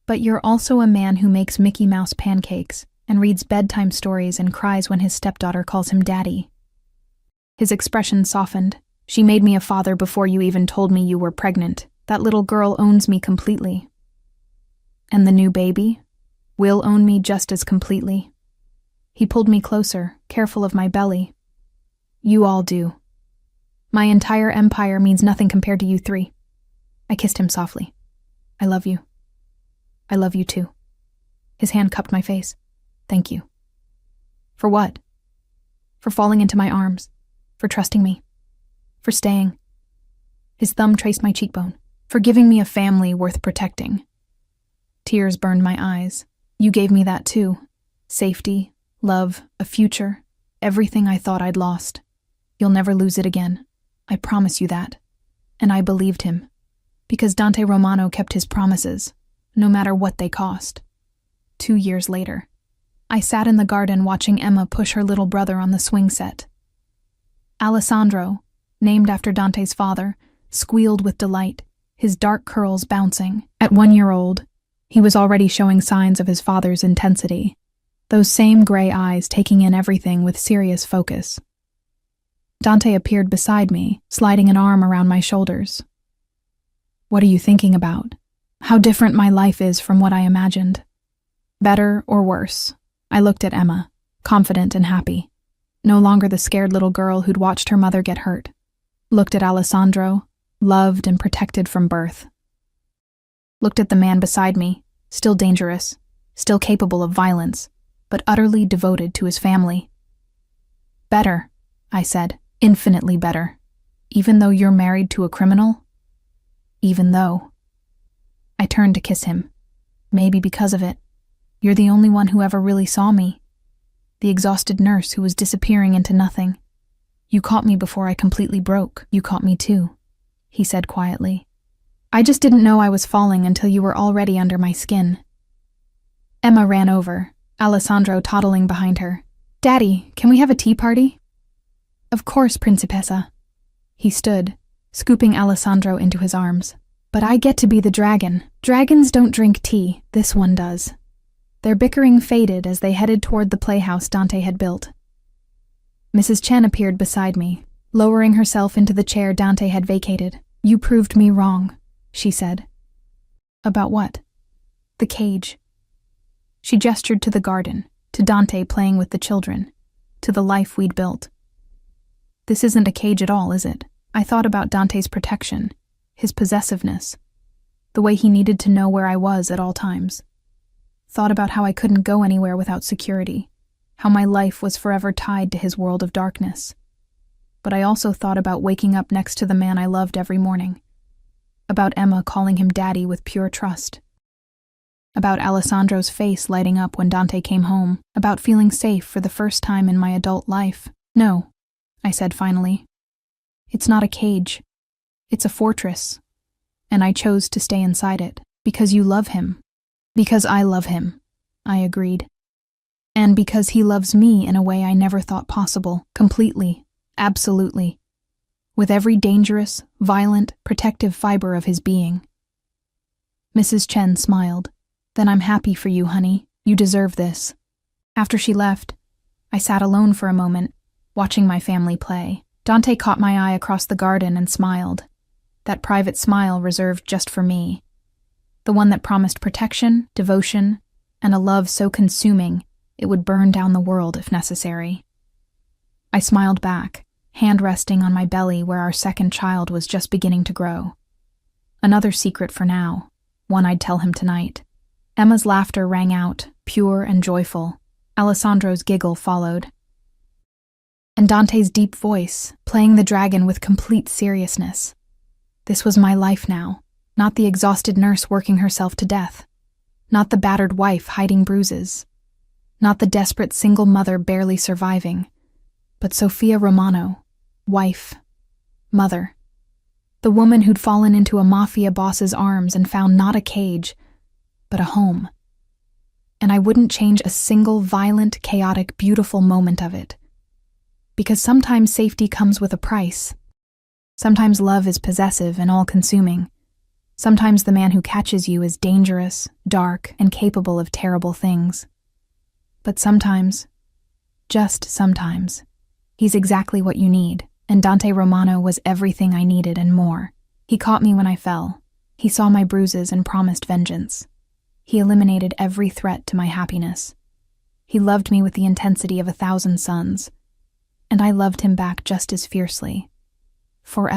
But you're also a man who makes Mickey Mouse pancakes and reads bedtime stories and cries when his stepdaughter calls him daddy. His expression softened. She made me a father before you even told me you were pregnant. That little girl owns me completely. And the new baby will own me just as completely. He pulled me closer, careful of my belly. You all do. My entire empire means nothing compared to you three. I kissed him softly. I love you. I love you too. His hand cupped my face. Thank you. For what? For falling into my arms. For trusting me. For staying. His thumb traced my cheekbone. For giving me a family worth protecting. Tears burned my eyes. You gave me that too. Safety, love, a future, everything I thought I'd lost. You'll never lose it again. I promise you that. And I believed him. Because Dante Romano kept his promises, no matter what they cost. 2 years later, I sat in the garden watching Emma push her little brother on the swing set. Alessandro, named after Dante's father, squealed with delight, his dark curls bouncing. At 1 year old, he was already showing signs of his father's intensity, those same gray eyes taking in everything with serious focus. Dante appeared beside me, sliding an arm around my shoulders. What are you thinking about? How different my life is from what I imagined. Better or worse? I looked at Emma, confident and happy. No longer the scared little girl who'd watched her mother get hurt. Looked at Alessandro, loved and protected from birth. Looked at the man beside me, still dangerous, still capable of violence, but utterly devoted to his family. Better, I said, infinitely better. Even though you're married to a criminal? Even though. I turned to kiss him. Maybe because of it. You're the only one who ever really saw me. The exhausted nurse who was disappearing into nothing. You caught me before I completely broke. You caught me too, he said quietly. I just didn't know I was falling until you were already under my skin. Emma ran over, Alessandro toddling behind her. Daddy, can we have a tea party? Of course, Principessa. He stood, scooping Alessandro into his arms. But I get to be the dragon. Dragons don't drink tea, this one does. Their bickering faded as they headed toward the playhouse Dante had built. Mrs. Chen appeared beside me, lowering herself into the chair Dante had vacated. You proved me wrong, she said. About what? The cage. She gestured to the garden, to Dante playing with the children, to the life we'd built. This isn't a cage at all, is it? I thought about Dante's protection, his possessiveness, the way he needed to know where I was at all times. Thought about how I couldn't go anywhere without security, how my life was forever tied to his world of darkness. But I also thought about waking up next to the man I loved every morning, about Emma calling him daddy with pure trust, about Alessandro's face lighting up when Dante came home, about feeling safe for the first time in my adult life. No, I said finally. It's not a cage. It's a fortress. And I chose to stay inside it. Because you love him. Because I love him, I agreed. And because he loves me in a way I never thought possible, completely, absolutely. With every dangerous, violent, protective fiber of his being. Mrs. Chen smiled. Then I'm happy for you, honey. You deserve this. After she left, I sat alone for a moment, watching my family play. Dante caught my eye across the garden and smiled. That private smile reserved just for me. The one that promised protection, devotion, and a love so consuming it would burn down the world if necessary. I smiled back, hand resting on my belly where our second child was just beginning to grow. Another secret for now, one I'd tell him tonight. Emma's laughter rang out, pure and joyful. Alessandro's giggle followed. And Dante's deep voice, playing the dragon with complete seriousness. This was my life now, not the exhausted nurse working herself to death, not the battered wife hiding bruises, not the desperate single mother barely surviving, but Sophia Romano, wife, mother, the woman who'd fallen into a Mafia boss's arms and found not a cage, but a home. And I wouldn't change a single violent, chaotic, beautiful moment of it. Because sometimes safety comes with a price. Sometimes love is possessive and all-consuming. Sometimes the man who catches you is dangerous, dark, and capable of terrible things. But sometimes, just sometimes, he's exactly what you need, and Dante Romano was everything I needed and more. He caught me when I fell. He saw my bruises and promised vengeance. He eliminated every threat to my happiness. He loved me with the intensity of 1,000 suns, and I loved him back just as fiercely. Forever.